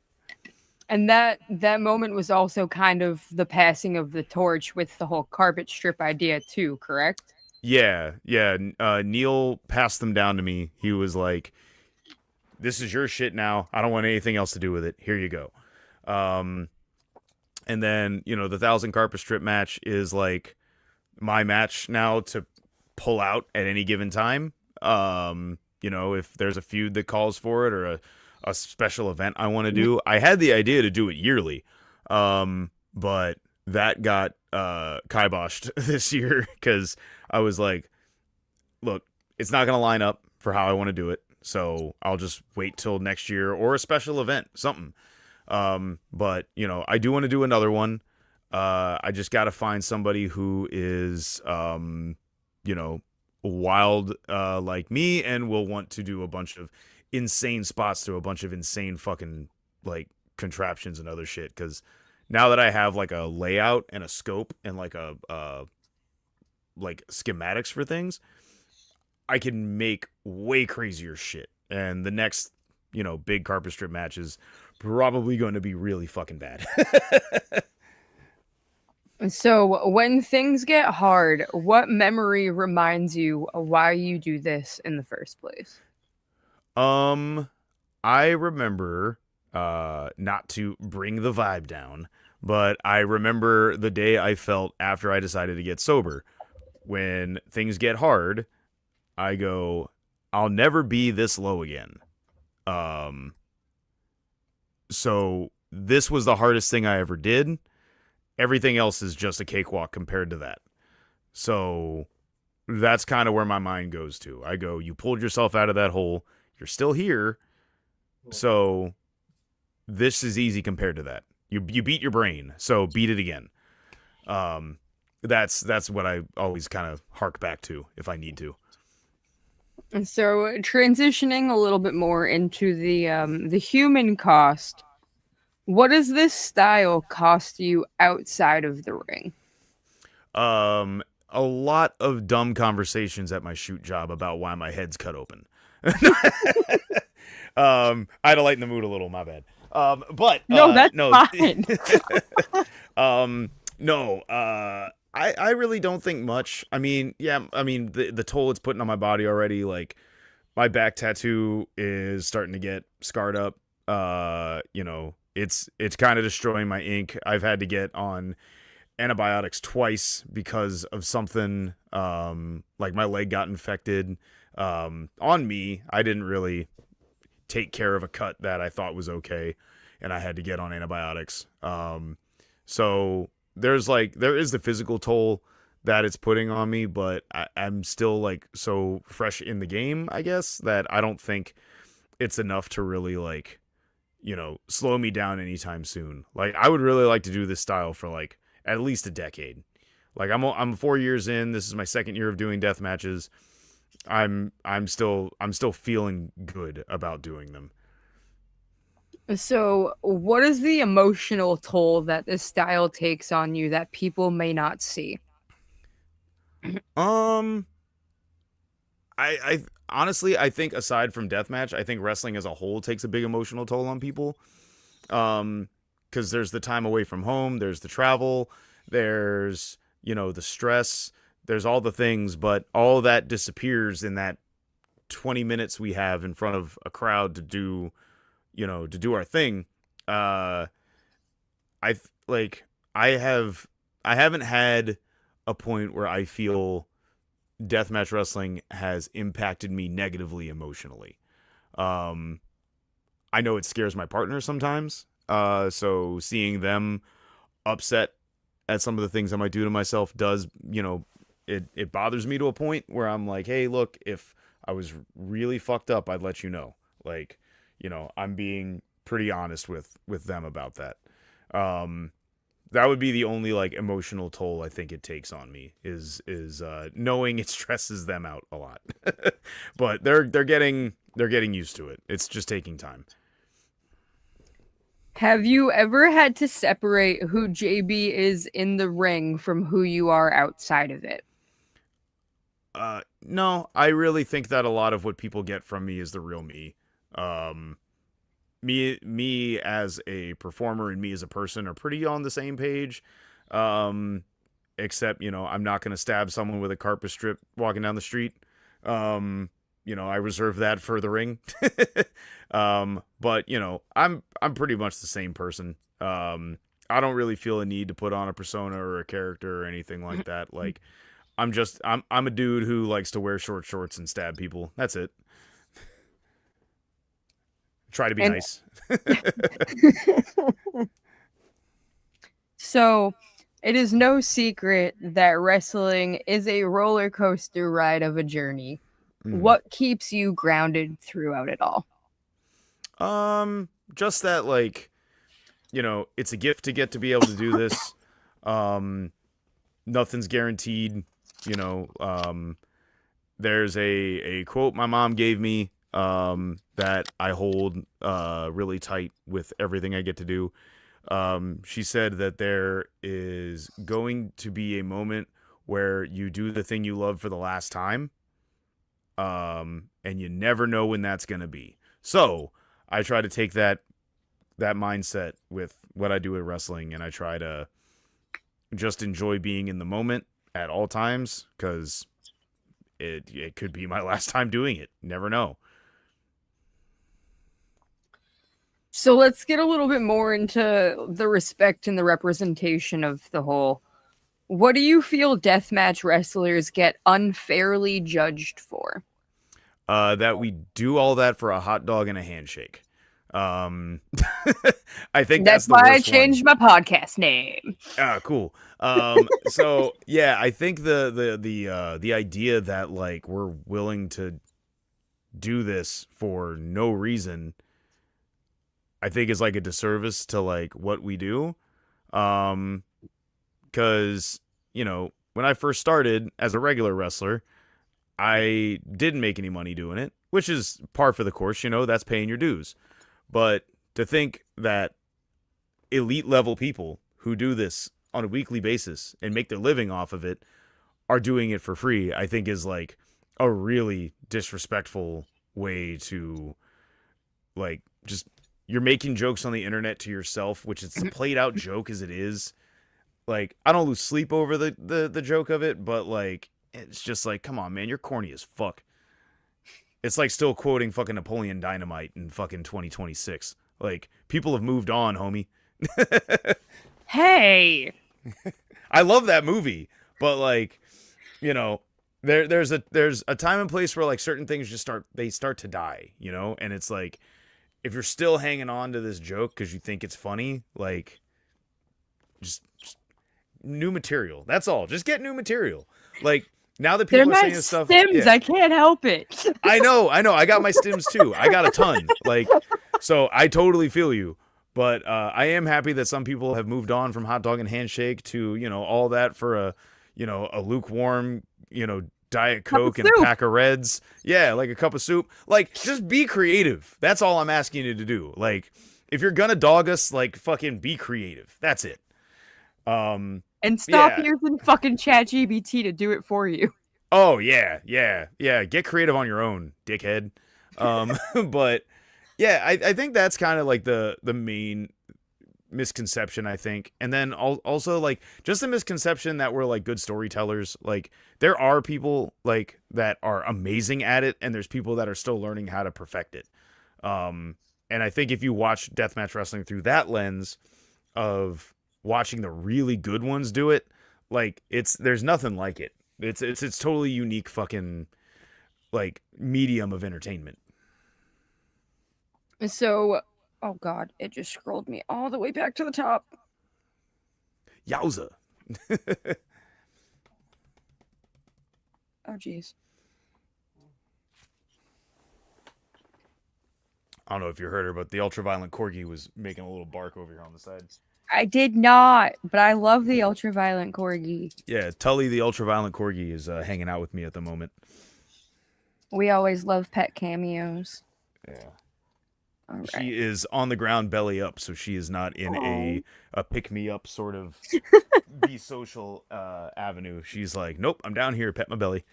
[SPEAKER 1] And that moment was also kind of the passing of the torch with the whole carpet strip idea too, correct?
[SPEAKER 2] Yeah, yeah. Neil passed them down to me. He was like, "This is your shit now. I don't want anything else to do with it. Here you go." Um, and then the 1,000 carpet strip match is like my match now to pull out at any given time. If there's a feud that calls for it or a special event I want to do. I had the idea to do it yearly, but that got kiboshed this year because I was like, look, it's not going to line up for how I want to do it. So I'll just wait till next year or a special event, something. But I do want to do another one. I just got to find somebody who is, wild like me and will want to do a bunch of insane spots through a bunch of insane fucking like contraptions and other shit. Because now that I have like a layout and a scope and like a like schematics for things, I can make way crazier shit. And the next big carpet strip match is probably going to be really fucking bad.
[SPEAKER 1] So, when things get hard, what memory reminds you of why you do this in the first place?
[SPEAKER 2] um, I remember, not to bring the vibe down, but I remember the day I felt after I decided to get sober. When things get hard, I go, I'll never be this low again. Um, so this was the hardest thing I ever did. Everything else is just a cakewalk compared to that. So that's kind of where my mind goes to. I go, you pulled yourself out of that hole. You're still here. So this is easy compared to that. You beat your brain, so beat it again. Um, that's what I always kind of hark back to if I need to.
[SPEAKER 1] And so, transitioning a little bit more into the human cost, what does this style cost you outside of the ring?
[SPEAKER 2] Um, a lot of dumb conversations at my shoot job about why my head's cut open. I had to lighten the mood a little. My bad. But
[SPEAKER 1] No, that's
[SPEAKER 2] no,
[SPEAKER 1] fine.
[SPEAKER 2] no. I really don't think much. I mean, yeah. I mean, the toll it's putting on my body already. Like my back tattoo is starting to get scarred up. It's kind of destroying my ink. I've had to get on antibiotics twice because of something. Like my leg got infected. On me, I didn't really take care of a cut that I thought was okay, and I had to get on antibiotics. So there is the physical toll that it's putting on me, but I'm still like so fresh in the game, I guess, that I don't think it's enough to really like, slow me down anytime soon. Like I would really like to do this style for like at least a decade. Like I'm 4 years in. This is my second year of doing death matches. I'm still feeling good about doing them.
[SPEAKER 1] So, what is the emotional toll that this style takes on you that people may not see?
[SPEAKER 2] Um, I honestly I think aside from deathmatch, I think wrestling as a whole takes a big emotional toll on people. Because there's the time away from home, there's the travel, there's the stress, there's all the things, but all that disappears in that 20 minutes we have in front of a crowd to do our thing. Uh, I like I have I haven't had a point where I feel deathmatch wrestling has impacted me negatively emotionally. Um, I know it scares my partner sometimes. So seeing them upset at some of the things I might do to myself does, it bothers me to a point where I'm like, hey, look, if I was really fucked up, I'd let you know. Like, I'm being pretty honest with them about that. Um, that would be the only like emotional toll I think it takes on me is knowing it stresses them out a lot. But they're getting used to it. It's just taking time.
[SPEAKER 1] Have you ever had to separate who JB is in the ring from who you are outside of it?
[SPEAKER 2] No, I really think that a lot of what people get from me is the real me. Um, me as a performer and me as a person are pretty on the same page. Um, except I'm not going to stab someone with a carpet strip walking down the street. Um, I reserve that for the ring. But I'm pretty much the same person. I don't really feel a need to put on a persona or a character or anything like that. Like I'm a dude who likes to wear short shorts and stab people. That's it. Try to be
[SPEAKER 1] And
[SPEAKER 2] nice.
[SPEAKER 1] so, it is no secret that wrestling is a roller coaster ride of a journey.
[SPEAKER 2] Mm.
[SPEAKER 1] What keeps you grounded throughout it all?
[SPEAKER 2] Just that like, it's a gift to get to be able to do this. Um, Nothing's guaranteed. You know, there's a quote my mom gave me that I hold really tight with everything I get to do. She said that there is going to be a moment where you do the thing you love for the last time, and you never know when that's going to be. So I try to take that mindset with what I do at wrestling, and I try to just enjoy being in the moment at all times because it could be my last time doing it. Never know.
[SPEAKER 1] So let's get a little bit more into the respect and the representation of the whole. What do you feel deathmatch wrestlers get unfairly judged for?
[SPEAKER 2] That we do all that for a hot dog and a handshake. Um, I think
[SPEAKER 1] That's
[SPEAKER 2] that's the
[SPEAKER 1] why I
[SPEAKER 2] worst one.
[SPEAKER 1] changed my podcast name.
[SPEAKER 2] Ah, cool. So yeah, I think the idea that like we're willing to do this for no reason, I think is like a disservice to like what we do. Um, because when I first started as a regular wrestler, I didn't make any money doing it, which is par for the course. That's paying your dues. But to think that elite level people who do this on a weekly basis and make their living off of it are doing it for free, I think is like a really disrespectful way to like just you're making jokes on the internet to yourself, which it's a played out joke as it is. Like I don't lose sleep over the joke of it, but like it's just like, come on, man, you're corny as fuck. It's like still quoting fucking Napoleon Dynamite in fucking 2026. Like people have moved on, homie.
[SPEAKER 1] Hey,
[SPEAKER 2] I love that movie, but like, you know, there's a time and place where like certain things just start to die, and it's like if you're still hanging on to this joke because you think it's funny, like just new material. That's all. Just get new material. Like now that
[SPEAKER 1] they're
[SPEAKER 2] people are
[SPEAKER 1] my
[SPEAKER 2] saying this stuff,
[SPEAKER 1] Sims.
[SPEAKER 2] yeah,
[SPEAKER 1] I can't help it.
[SPEAKER 2] I know. I got my stims too. I got a ton. Like, so I totally feel you. But I am happy that some people have moved on from hot dog and handshake to all that for a lukewarm Diet
[SPEAKER 1] Cup of
[SPEAKER 2] Coke and a
[SPEAKER 1] soup.
[SPEAKER 2] pack of Reds. Yeah, like a cup of soup. Like, just be creative. That's all I'm asking you to do. Like, if you're gonna dog us, like, fucking be creative. That's it.
[SPEAKER 1] And stop
[SPEAKER 2] Yeah.
[SPEAKER 1] using fucking ChatGPT to do it for you.
[SPEAKER 2] Oh yeah, yeah, yeah. Get creative on your own, dickhead. But yeah, I think that's kind of like the main misconception, I think. And then also like just the misconception that we're like good storytellers. Like there are people like that are amazing at it, and there's people that are still learning how to perfect it. And I think if you watch deathmatch wrestling through that lens of watching the really good ones do it, like there's nothing like it. It's totally unique fucking like medium of entertainment.
[SPEAKER 1] So, oh god, it just scrolled me all the way back to the top.
[SPEAKER 2] Yowza.
[SPEAKER 1] Oh jeez.
[SPEAKER 2] I don't know if you heard her, but the ultraviolet corgi was making a little bark over here on the side.
[SPEAKER 1] I did not, but I love the ultraviolet corgi.
[SPEAKER 2] Yeah, Tully the ultraviolet corgi is hanging out with me at the moment.
[SPEAKER 1] We always love pet cameos.
[SPEAKER 2] Yeah.
[SPEAKER 1] All right.
[SPEAKER 2] She is on the ground belly up, so she is not in
[SPEAKER 1] Oh.
[SPEAKER 2] a pick me up sort of be social avenue. She's like, nope, I'm down here, pet my belly.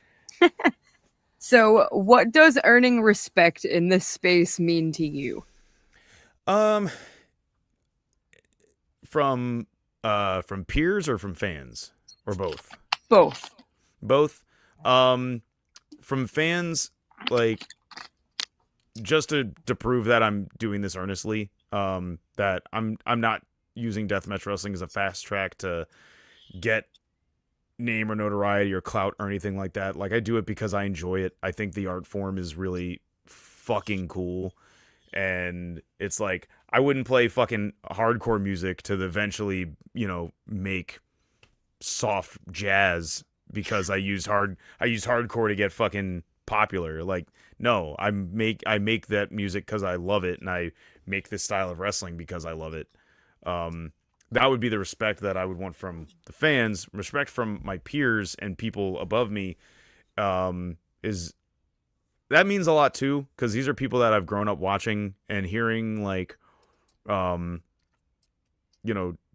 [SPEAKER 1] So, what does earning respect in this space mean to you?
[SPEAKER 2] Um, from peers or from fans or both?
[SPEAKER 1] Both.
[SPEAKER 2] Both. From fans, like just to prove that I'm doing this earnestly. That I'm not using deathmatch wrestling as a fast track to get name or notoriety or clout or anything like that. Like I do it because I enjoy it. I think the art form is really fucking cool. And it's like I wouldn't play fucking hardcore music to eventually, make soft jazz because I used hardcore to get fucking popular. Like no, I make that music cuz I love it, and I make this style of wrestling because I love it. Um that would be the respect that I would want from the fans. Respect from my peers and people above me is that means a lot too, because these are people that I've grown up watching and hearing, like, um,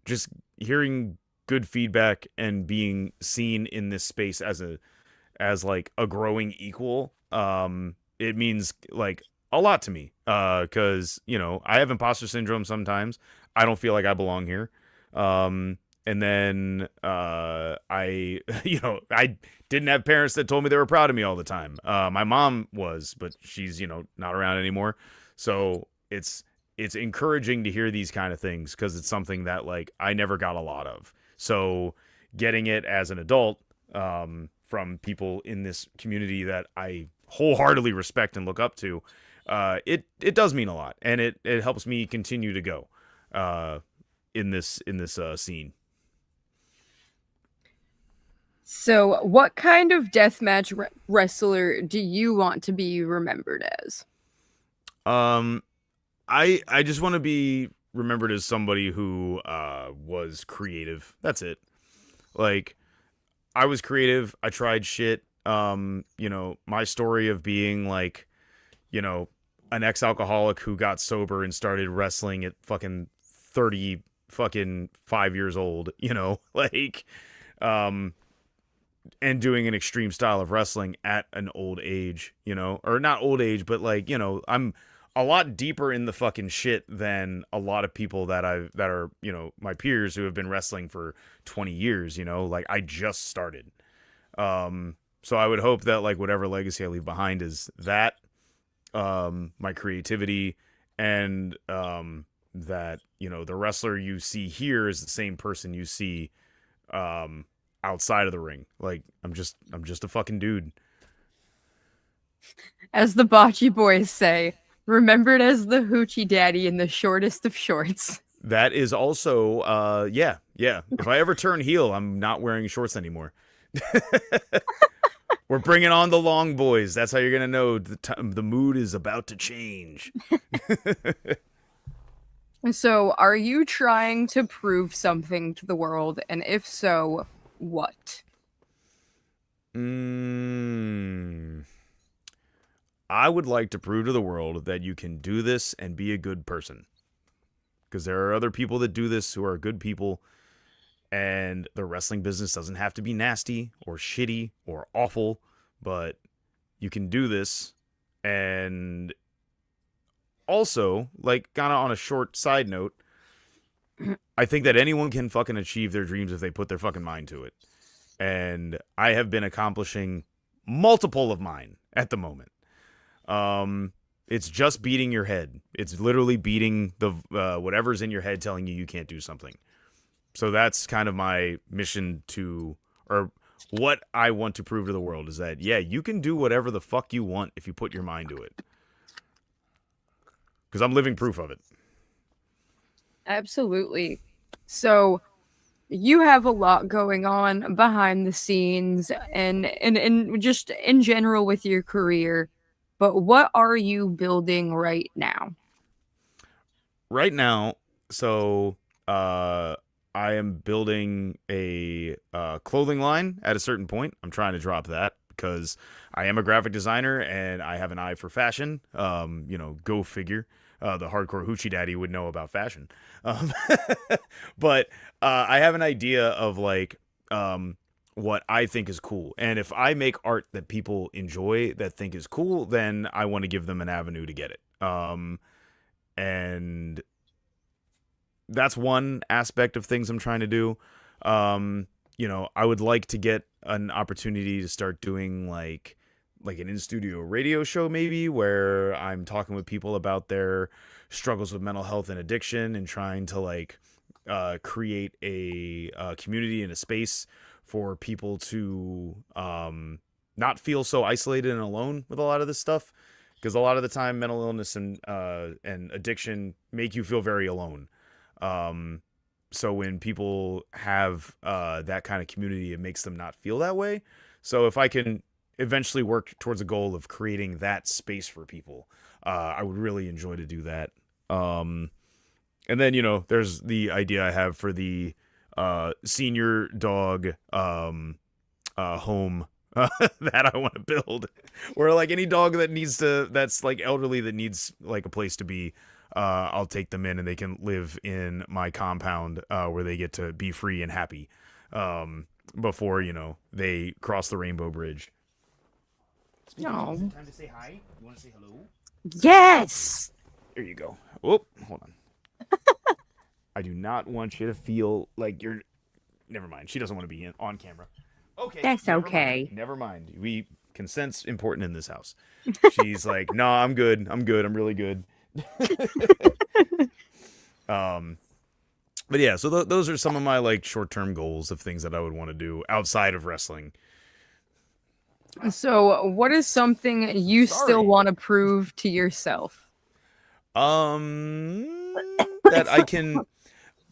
[SPEAKER 2] just hearing good feedback and being seen in this space as like a growing equal. It means like a lot to me. Because I have imposter syndrome sometimes. I don't feel like I belong here. And then I I didn't have parents that told me they were proud of me all the time. My mom was, but she's not around anymore. So it's encouraging to hear these kind of things because it's something that like I never got a lot of. So getting it as an adult from people in this community that I wholeheartedly respect and look up to, it does mean a lot, and it helps me continue to go in this scene.
[SPEAKER 1] So, what kind of deathmatch wrestler do you want to be remembered as?
[SPEAKER 2] Um, I just want to be remembered as somebody who was creative. That's it. Like I was creative. I tried shit. My story of being like, you know, an ex-alcoholic who got sober and started wrestling at fucking 30 fucking 5 years old, like um and doing an extreme style of wrestling at an old age, or not old age, but like, I'm a lot deeper in the fucking shit than a lot of people that are, my peers who have been wrestling for 20 years, like I just started. So I would hope that like whatever legacy I leave behind is that my creativity and that, the wrestler you see here is the same person you see um outside of the ring. Like I'm just a fucking dude.
[SPEAKER 1] As the Bocce Boys say, remembered as the hoochie daddy in the shortest of shorts.
[SPEAKER 2] That is also yeah, yeah. If I ever turn heel, I'm not wearing shorts anymore. We're bringing on the long boys. That's how you're gonna know the mood is about to change.
[SPEAKER 1] So, are you trying to prove something to the world? And if so, what?
[SPEAKER 2] mm, I would like to prove to the world that you can do this and be a good person, because there are other people that do this who are good people, and the wrestling business doesn't have to be nasty or shitty or awful, but you can do this. And also, like, kind of on a short side note, I think that anyone can fucking achieve their dreams if they put their fucking mind to it. And I have been accomplishing multiple of mine at the moment. It's just beating your head. It's literally beating the whatever's in your head telling you can't do something. So that's kind of my mission or what I want to prove to the world is that, yeah, you can do whatever the fuck you want if you put your mind to it. Because I'm living proof of it.
[SPEAKER 1] Absolutely. So, you have a lot going on behind the scenes and just in general with your career. But what are you building right now?
[SPEAKER 2] Right now, so I am building a clothing line at a certain point. I'm trying to drop that because I am a graphic designer and I have an eye for fashion. Go figure. The hardcore hoochie daddy would know about fashion. Um, but I have an idea of like what I think is cool. And if I make art that people enjoy that think is cool, then I want to give them an avenue to get it. And that's one aspect of things I'm trying to do. I would like to get an opportunity to start doing like an in-studio radio show maybe where I'm talking with people about their struggles with mental health and addiction and trying to like create a community and a space for people to not feel so isolated and alone with a lot of this stuff, because a lot of the time mental illness and addiction make you feel very alone. Um, so when people have that kind of community, it makes them not feel that way. So if I can eventually work towards a goal of creating that space for people, I would really enjoy to do that. And then there's the idea I have for the senior dog home that I want to build, where like any dog that's like elderly that needs like a place to be, I'll take them in and they can live in my compound where they get to be free and happy before they cross the rainbow bridge. Speaking of, is
[SPEAKER 1] No.
[SPEAKER 2] it time to say hi? You want to say hello?
[SPEAKER 1] Yes.
[SPEAKER 2] There you go. Oh, hold on. I do not want you to feel like you're. Never mind. She doesn't want to be on camera. Okay,
[SPEAKER 1] That's
[SPEAKER 2] never mind.
[SPEAKER 1] okay.
[SPEAKER 2] Never mind. We consent's important in this house. She's like, no, I'm good. I'm good. I'm really good. um, but yeah, so those are some of my like short-term goals of things that I would want to do outside of wrestling.
[SPEAKER 1] So, what is something you still
[SPEAKER 2] Sorry.
[SPEAKER 1] want to prove to yourself?
[SPEAKER 2] That I can.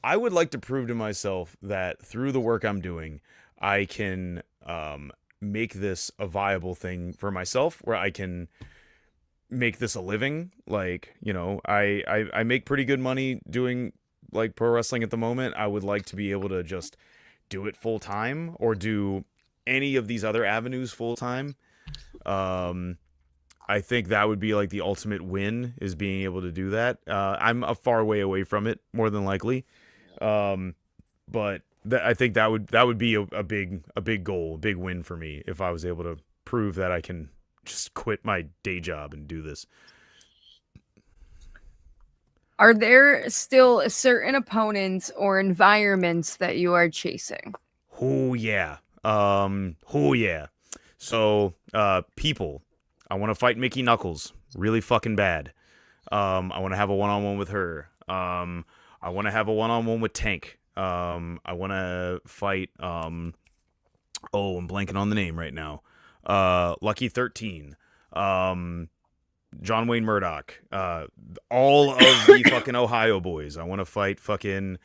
[SPEAKER 2] I would like to prove to myself that through the work I'm doing, I can make this a viable thing for myself, where I can make this a living. Like, I make pretty good money doing like pro wrestling at the moment. I would like to be able to just do it full time or do any of these other avenues full time. Um, I think that would be like the ultimate win is being able to do that. I'm a far way away from it, more than likely. Um, but I think that would be a big goal, a big win for me if I was able to prove that I can just quit my day job and do this.
[SPEAKER 1] Are there still certain opponents or environments that you are chasing?
[SPEAKER 2] Oh yeah. Oh yeah. So, people. I want to fight Mickey Knuckles really fucking bad. I want to have a one-on-one with her. I want to have a one-on-one with Tank. I want to fight. Oh, I'm blanking on the name right now. Lucky 13. Um, John Wayne Murdoch. All of the fucking Ohio boys. I want to fight fucking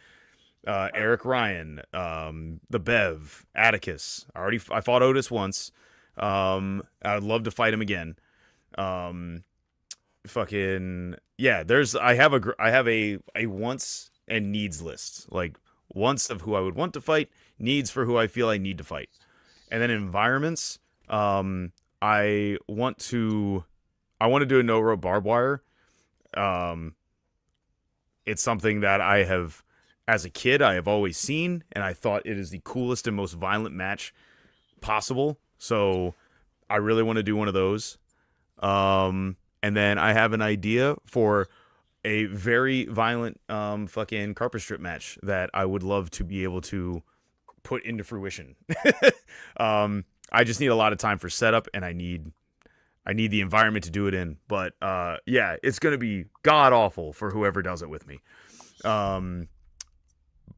[SPEAKER 2] Eric Ryan, the Bev, Atticus. I fought Otis once. I'd love to fight him again. Um, fucking yeah. I have a wants and needs list. Like wants of who I would want to fight, needs for who I feel I need to fight, and then environments. Um, I want to I want to do a no rope barbed wire. Um, it's something that I have, as a kid, I have always seen, and I thought it is the coolest and most violent match possible. So I really want to do one of those. And then I have an idea for a very violent fucking carpet strip match that I would love to be able to put into fruition. I just need a lot of time for setup, and I need the environment to do it in. But yeah, it's gonna be god awful for whoever does it with me. Um,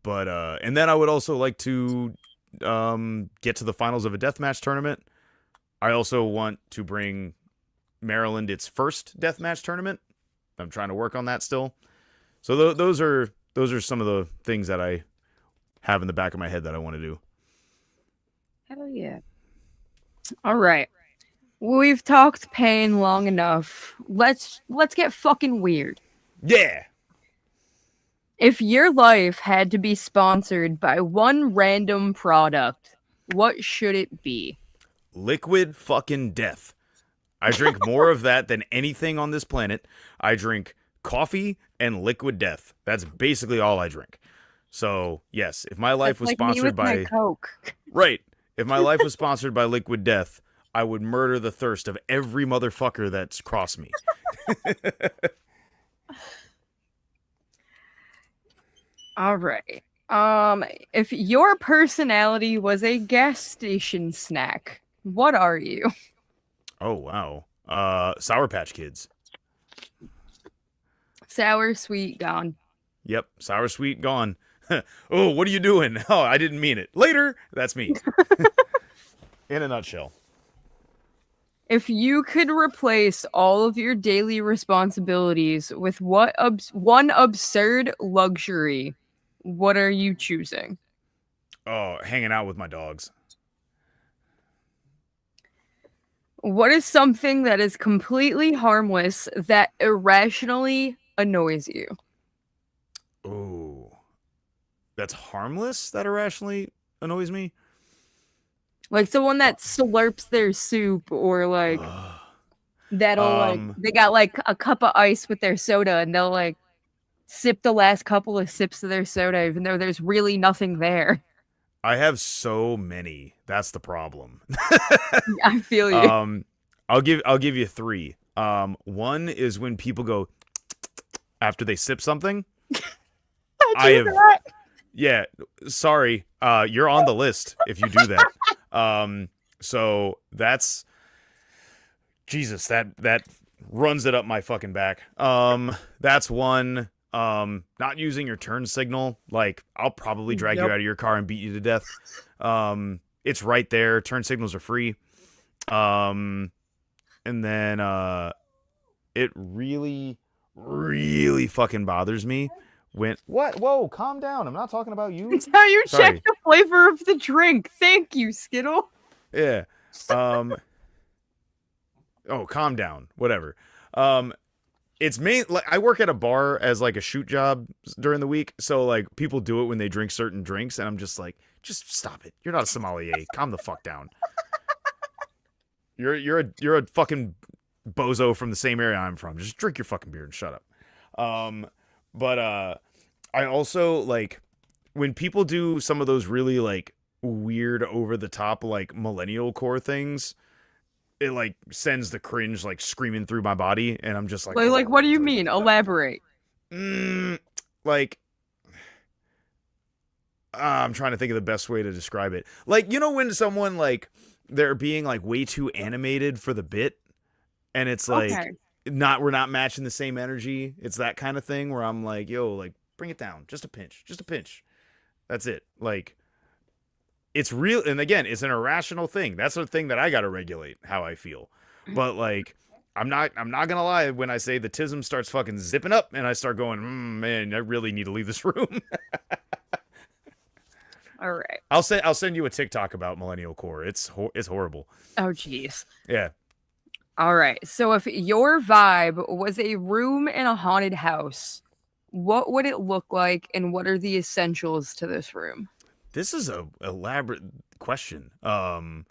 [SPEAKER 2] but and then I would also like to get to the finals of a deathmatch tournament. I also want to bring Maryland its first deathmatch tournament. I'm trying to work on that still. So those are some of the things that I have in the back of my head that I want to do.
[SPEAKER 1] Hell yeah. All right. We've talked pain long enough. Let's get fucking weird.
[SPEAKER 2] Yeah,
[SPEAKER 1] If your life had to be sponsored by one random product, what should it be?
[SPEAKER 2] liquid fucking death. I drink more of that than anything on this planet. I drink coffee and liquid death. That's basically all I drink. So, yes, if my life
[SPEAKER 1] That's
[SPEAKER 2] was
[SPEAKER 1] like me
[SPEAKER 2] sponsored
[SPEAKER 1] with my
[SPEAKER 2] by
[SPEAKER 1] Coke.
[SPEAKER 2] right, if my life was sponsored by liquid death, I would murder the thirst of every motherfucker that's crossed me.
[SPEAKER 1] All right. Um, if your personality was a gas station snack, what are you?
[SPEAKER 2] Oh wow. Sour Patch Kids.
[SPEAKER 1] Sour, sweet, gone.
[SPEAKER 2] Yep, sour sweet gone. Oh, what are you doing? Oh, I didn't mean it. Later, that's me. In a nutshell.
[SPEAKER 1] If you could replace all of your daily responsibilities with one absurd luxury, what are you choosing?
[SPEAKER 2] Oh, hanging out with my dogs.
[SPEAKER 1] What is something that is completely harmless that irrationally annoys you?
[SPEAKER 2] Ooh, that's harmless. That irrationally annoys me.
[SPEAKER 1] Like someone that slurps their soup or like that'll like
[SPEAKER 2] um,
[SPEAKER 1] they got like a cup of ice with their soda and they'll like sip the last couple of sips of their soda even though there's really nothing there.
[SPEAKER 2] I have so many. That's the problem.
[SPEAKER 1] I feel you.
[SPEAKER 2] um, I'll give you three. One is when people go after they sip something.
[SPEAKER 1] I
[SPEAKER 2] I
[SPEAKER 1] do
[SPEAKER 2] have,
[SPEAKER 1] that.
[SPEAKER 2] yeah. Sorry, you're on the list if you do that. So that's Jesus. That runs it up my fucking back. That's one. Not using your turn signal. Like I'll probably drag you
[SPEAKER 1] Yep.
[SPEAKER 2] out of your car and beat you to death. It's right there. Turn signals are free. Um, and then it really, really fucking bothers me when what? Whoa, calm down. I'm not talking about you.
[SPEAKER 1] It's how you check
[SPEAKER 2] Sorry.
[SPEAKER 1] the flavor of the drink. Thank you, Skittle.
[SPEAKER 2] Yeah. Um. Oh, calm down. Whatever. Um. It's main like I work at a bar as like a shoot job during the week, so like people do it when they drink certain drinks, and I'm just like, just stop it. You're not a sommelier. Calm the fuck down. You're a fucking bozo from the same area I'm from. Just drink your fucking beer and shut up. But I also like when people do some of those really like weird over the top like millennial core things. It like sends the cringe like screaming through my body, and I'm just like,
[SPEAKER 1] Like, what
[SPEAKER 2] oh,
[SPEAKER 1] do
[SPEAKER 2] it's
[SPEAKER 1] you
[SPEAKER 2] like,
[SPEAKER 1] mean? Elaborate.
[SPEAKER 2] mm, like I'm trying to think of the best way to describe it. Like, you know, when someone like they're being like way too animated for the bit, and it's like
[SPEAKER 1] Okay.
[SPEAKER 2] not we're not matching the same energy. It's that kind of thing where I'm like, yo, like bring it down, just a pinch, just a pinch. That's it. Like it's real, and again, it's an irrational thing. That's the thing that I got to regulate how I feel. But like, I'm not gonna lie when I say the tism starts fucking zipping up, and I start going, man, I really need to leave this room.
[SPEAKER 1] All right.
[SPEAKER 2] I'll send you a TikTok about millennial core. It's horrible.
[SPEAKER 1] Oh, jeez.
[SPEAKER 2] Yeah.
[SPEAKER 1] All right. So, if your vibe was a room in a haunted house, what would it look like, and what are the essentials to this room?
[SPEAKER 2] This is a elaborate question. Man,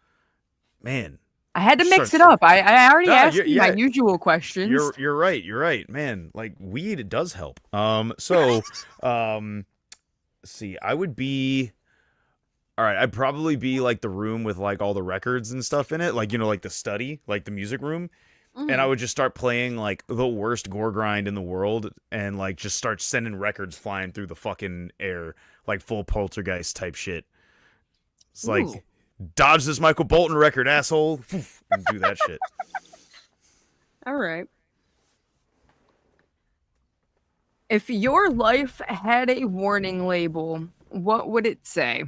[SPEAKER 1] I had to mix it
[SPEAKER 2] starts.
[SPEAKER 1] up. I already
[SPEAKER 2] Nah,
[SPEAKER 1] asked you my
[SPEAKER 2] yeah,
[SPEAKER 1] usual questions.
[SPEAKER 2] you're right. You're right, man. Like weed, it does help. So, um, let's see, I would be. All right, I'd probably be like the room with like all the records and stuff in it, like you know, like the study, like the music room, and I
[SPEAKER 1] Mm.
[SPEAKER 2] would just start playing like the worst gore grind in the world, and like just start sending records flying through the fucking air, like full poltergeist type shit. It's
[SPEAKER 1] Ooh.
[SPEAKER 2] like dodge this Michael Bolton record, asshole, and do that shit.
[SPEAKER 1] All right. If your life had a warning label, what would it say?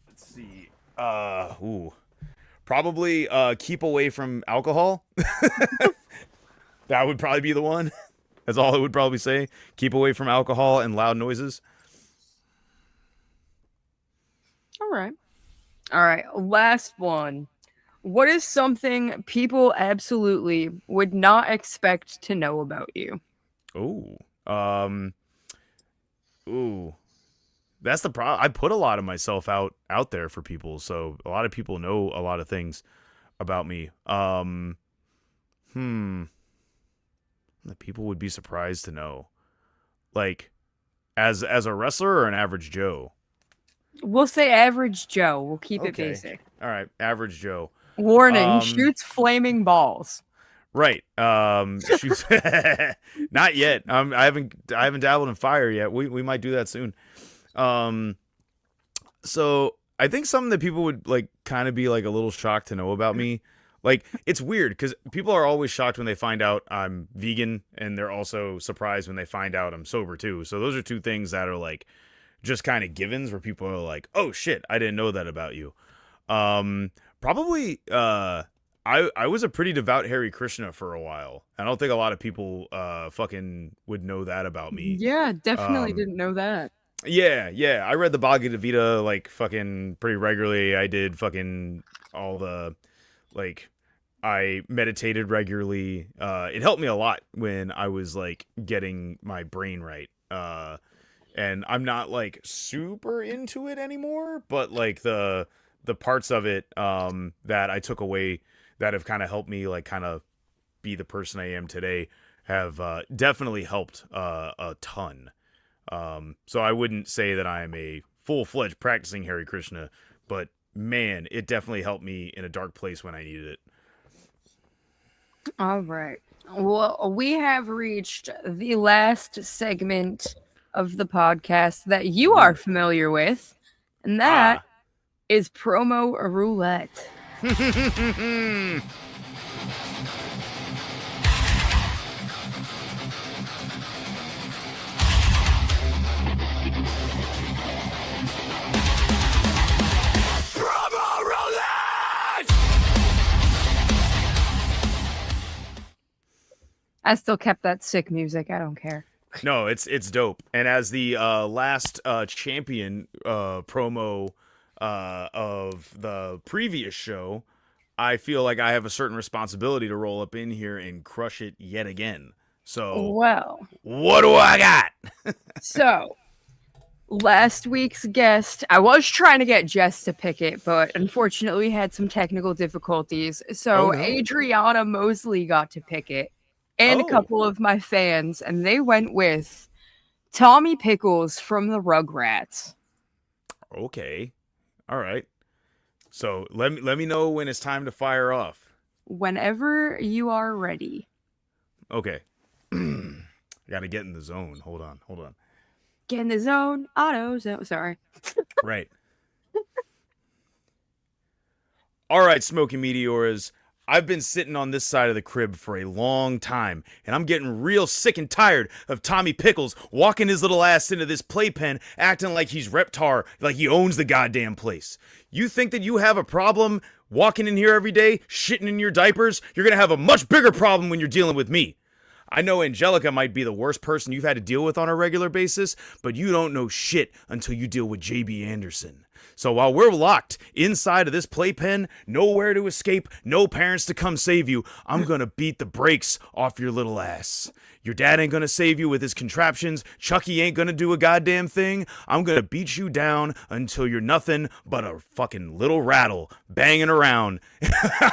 [SPEAKER 2] Let's see. Probably keep away from alcohol. That would probably be the one. That's all it would probably say. Keep away from alcohol and loud noises.
[SPEAKER 1] All right. All right. Last one. What is something people absolutely would not expect to know about you?
[SPEAKER 2] Ooh. Um. Ooh. That's the problem. I put a lot of myself out there for people, so a lot of people know a lot of things about me. Hmm. That people would be surprised to know. Like, as a wrestler or an average Joe.
[SPEAKER 1] We'll say average Joe. We'll keep it
[SPEAKER 2] Okay.
[SPEAKER 1] basic.
[SPEAKER 2] All right. Average Joe.
[SPEAKER 1] Warning,
[SPEAKER 2] Um.
[SPEAKER 1] shoots flaming balls.
[SPEAKER 2] Right. Shoots. Not yet. I haven't dabbled in fire yet. We might do that soon. Um. So I think something that people would like kind of be like a little shocked to know about me. Like it's weird because people are always shocked when they find out I'm vegan, and they're also surprised when they find out I'm sober too. So those are two things that are like just kind of givens where people are like, "Oh shit, I didn't know that about you." Probably I was a pretty devout Hare Krishna for a while. I don't think a lot of people fucking would know that about me.
[SPEAKER 1] Yeah, definitely
[SPEAKER 2] Um
[SPEAKER 1] didn't know that.
[SPEAKER 2] yeah. I read the Bhagavad Gita like fucking pretty regularly. I did fucking all the like I meditated regularly. It helped me a lot when I was like getting my brain right. And I'm not like super into it anymore, but like the parts of it that I took away that have kind of helped me like kind of be the person I am today have definitely helped a ton. So I wouldn't say that I'm a full-fledged practicing Hare Krishna, but man, it definitely helped me in a dark place when I needed it.
[SPEAKER 1] All right. Well, we have reached the last segment of the podcast that you are
[SPEAKER 2] Ooh.
[SPEAKER 1] familiar with, and that
[SPEAKER 2] Ah.
[SPEAKER 1] is promo roulette.
[SPEAKER 2] Promo roulette!
[SPEAKER 1] I still kept that sick music. I don't care.
[SPEAKER 2] No, it's dope. And as the last champion promo of the previous show, I feel like I have a certain responsibility to roll up in here and crush it yet again. So,
[SPEAKER 1] Well,
[SPEAKER 2] what do I got?
[SPEAKER 1] so last week's guest, I was trying to get Jess to pick it, but unfortunately we had some technical difficulties.
[SPEAKER 2] Oh
[SPEAKER 1] So
[SPEAKER 2] no.
[SPEAKER 1] Adriana Mosley got to pick it, and a
[SPEAKER 2] Oh,
[SPEAKER 1] couple of my fans, and they went with Tommy Pickles from the Rugrats.
[SPEAKER 2] okay. All right. So let me know when it's time to fire off.
[SPEAKER 1] Whenever you are ready.
[SPEAKER 2] Okay. I gotta get in the zone. Hold on. Hold on.
[SPEAKER 1] Get in the zone, auto zone. Sorry.
[SPEAKER 2] Right. All right, Smoke and Meteoras. I've been sitting on this side of the crib for a long time, and I'm getting real sick and tired of Tommy Pickles walking his little ass into this playpen acting like he's Reptar, like he owns the goddamn place. You think that you have a problem walking in here every day, shitting in your diapers? You're gonna have a much bigger problem when you're dealing with me. I know Angelica might be the worst person you've had to deal with on a regular basis, but you don't know shit until you deal with JB Anderson. So while we're locked inside of this playpen, nowhere to escape, no parents to come save you, I'm gonna beat the brakes off your little ass. Your dad ain't gonna save you with his contraptions. Chucky ain't gonna do a goddamn thing. I'm gonna beat you down until you're nothing but a fucking little rattle banging around.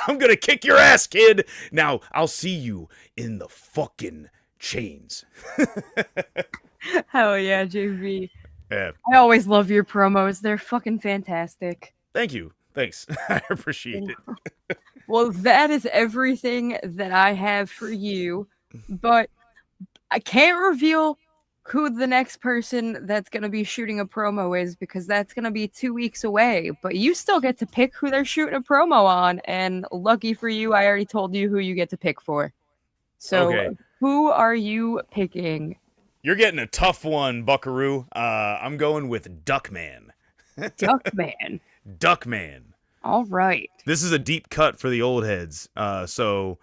[SPEAKER 2] I'm gonna kick your ass, kid. Now, I'll see you in the fucking chains.
[SPEAKER 1] Hell yeah, JV.
[SPEAKER 2] Yeah.
[SPEAKER 1] I always love your promos. They're fucking fantastic.
[SPEAKER 2] Thank you. Thanks. I appreciate it.
[SPEAKER 1] Well, that is everything that I have for you, but I can't reveal who the next person that's going to be shooting a promo is because that's going to be 2 weeks away. But you still get to pick who they're shooting a promo on. And lucky for you, I already told you who you get to pick for. So,
[SPEAKER 2] Okay.
[SPEAKER 1] who are you picking?
[SPEAKER 2] You're getting a tough one, Buckaroo. I'm going with Duckman.
[SPEAKER 1] Duckman.
[SPEAKER 2] Duckman.
[SPEAKER 1] All right.
[SPEAKER 2] This is a deep cut for the old heads. So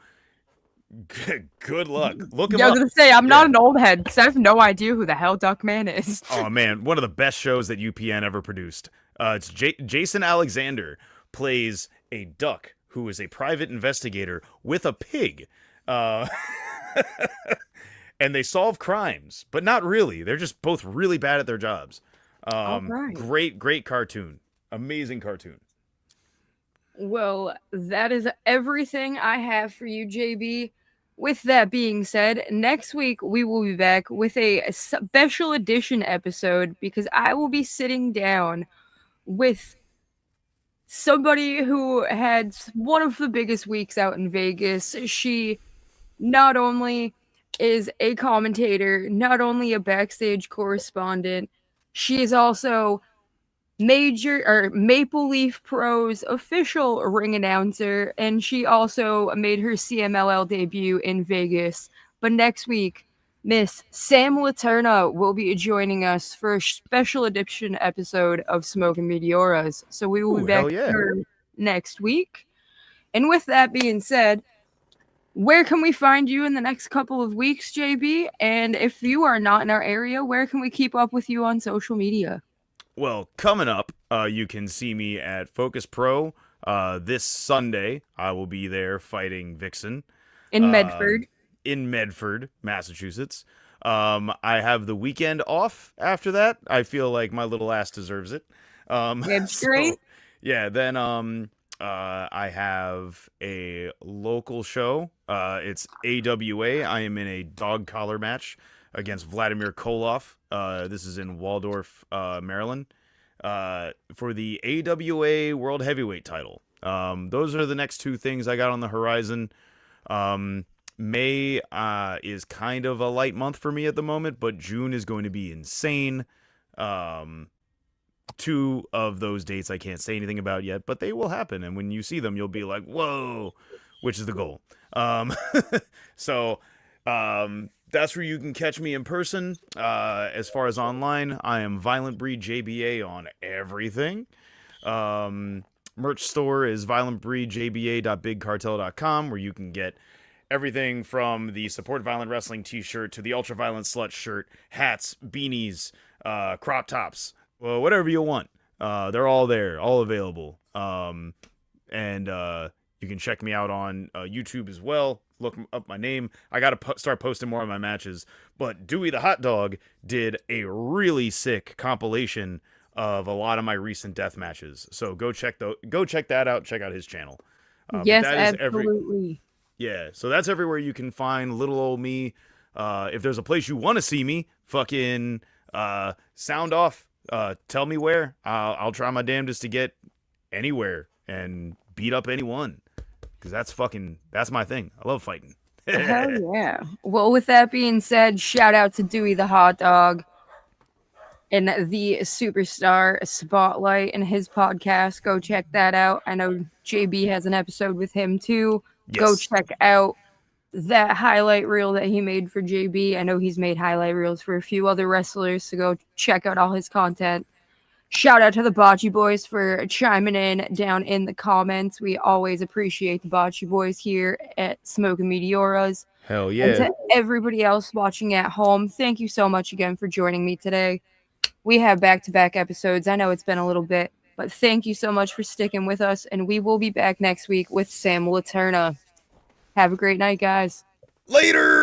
[SPEAKER 2] good luck. Look him
[SPEAKER 1] Yeah, I was
[SPEAKER 2] up.
[SPEAKER 1] going to say, I'm not
[SPEAKER 2] Yeah.
[SPEAKER 1] an old head because I have no idea who the hell Duckman is.
[SPEAKER 2] Oh man, one of the best shows that UPN ever produced. It's Jason Alexander plays a duck who is a private investigator with a pig. Uh, and they solve crimes, but not really. They're just both really bad at their jobs.
[SPEAKER 1] All right.
[SPEAKER 2] Great cartoon. Amazing cartoon.
[SPEAKER 1] Well, that is everything I have for you, JB. With that being said, next week we will be back with a special edition episode because I will be sitting down with somebody who had one of the biggest weeks out in Vegas. She not only is a commentator, not only a backstage correspondent, she is also Major or Maple Leaf Pro's official ring announcer, and she also made her CMLL debut in Vegas. But next week, Miss Sam Laterna will be joining us for a special edition episode of Smoke and Meteoras. So we will be
[SPEAKER 2] Ooh,
[SPEAKER 1] back
[SPEAKER 2] hell yeah.
[SPEAKER 1] here next week. And with that being said, where can we find you in the next couple of weeks, JB? And if you are not in our area, where can we keep up with you on social media?
[SPEAKER 2] Well, coming up, you can see me at Focus Pro this Sunday. I will be there fighting Vixen
[SPEAKER 1] In Medford.
[SPEAKER 2] in Medford, Massachusetts. I have the weekend off after that. I feel like my little ass deserves it.
[SPEAKER 1] That's great.
[SPEAKER 2] So, yeah, then I have a local show. It's AWA. I am in a dog collar match against Vladimir Koloff. This is in Waldorf, Maryland, for the AWA World Heavyweight title. Those are the next two things I got on the horizon. May is kind of a light month for me at the moment, but June is going to be insane. Um, two of those dates I can't say anything about yet, but they will happen, and when you see them, you'll be like, "Whoa!" Which is the goal. Um, so that's where you can catch me in person. As far as online, I am Violent Breed JBA on everything. Um, Merch store is violentbreedjba.bigcartel.com, where you can get everything from the Support Violent Wrestling t-shirt to the Ultra Violent Slut shirt, hats, beanies, crop tops, well, whatever you want. They're all there, all available. And you can check me out on YouTube as well. Look up my name. I got to start posting more of my matches. But Dewey the Hot Dog did a really sick compilation of a lot of my recent death matches. So go check that out. Check out his channel. But
[SPEAKER 1] Yes,
[SPEAKER 2] that is every
[SPEAKER 1] absolutely.
[SPEAKER 2] yeah. So that's everywhere you can find little old me. If there's a place you want to see me, fucking sound off. Tell me where. I'll try my damnedest to get anywhere and beat up anyone. Because that's my thing. I love fighting.
[SPEAKER 1] Hell yeah. Well, with that being said, shout out to Dewey the Hot Dog and the Superstar Spotlight and his podcast. Go check that out. I know JB has an episode with him too. Go
[SPEAKER 2] Yes.
[SPEAKER 1] check out that highlight reel that he made for JB. I know he's made highlight reels for a few other wrestlers, so go check out all his content. Shout out to the Bocce Boys for chiming in down in the comments. We always appreciate the Bocce Boys here at Smoke and Meteoras.
[SPEAKER 2] Hell
[SPEAKER 1] And
[SPEAKER 2] yeah.
[SPEAKER 1] to everybody else watching at home, thank you so much again for joining me today. We have back-to-back episodes. I know it's been a little bit, but thank you so much for sticking with us, and we will be back next week with Sam Laterna. Have a great night, guys.
[SPEAKER 2] Later.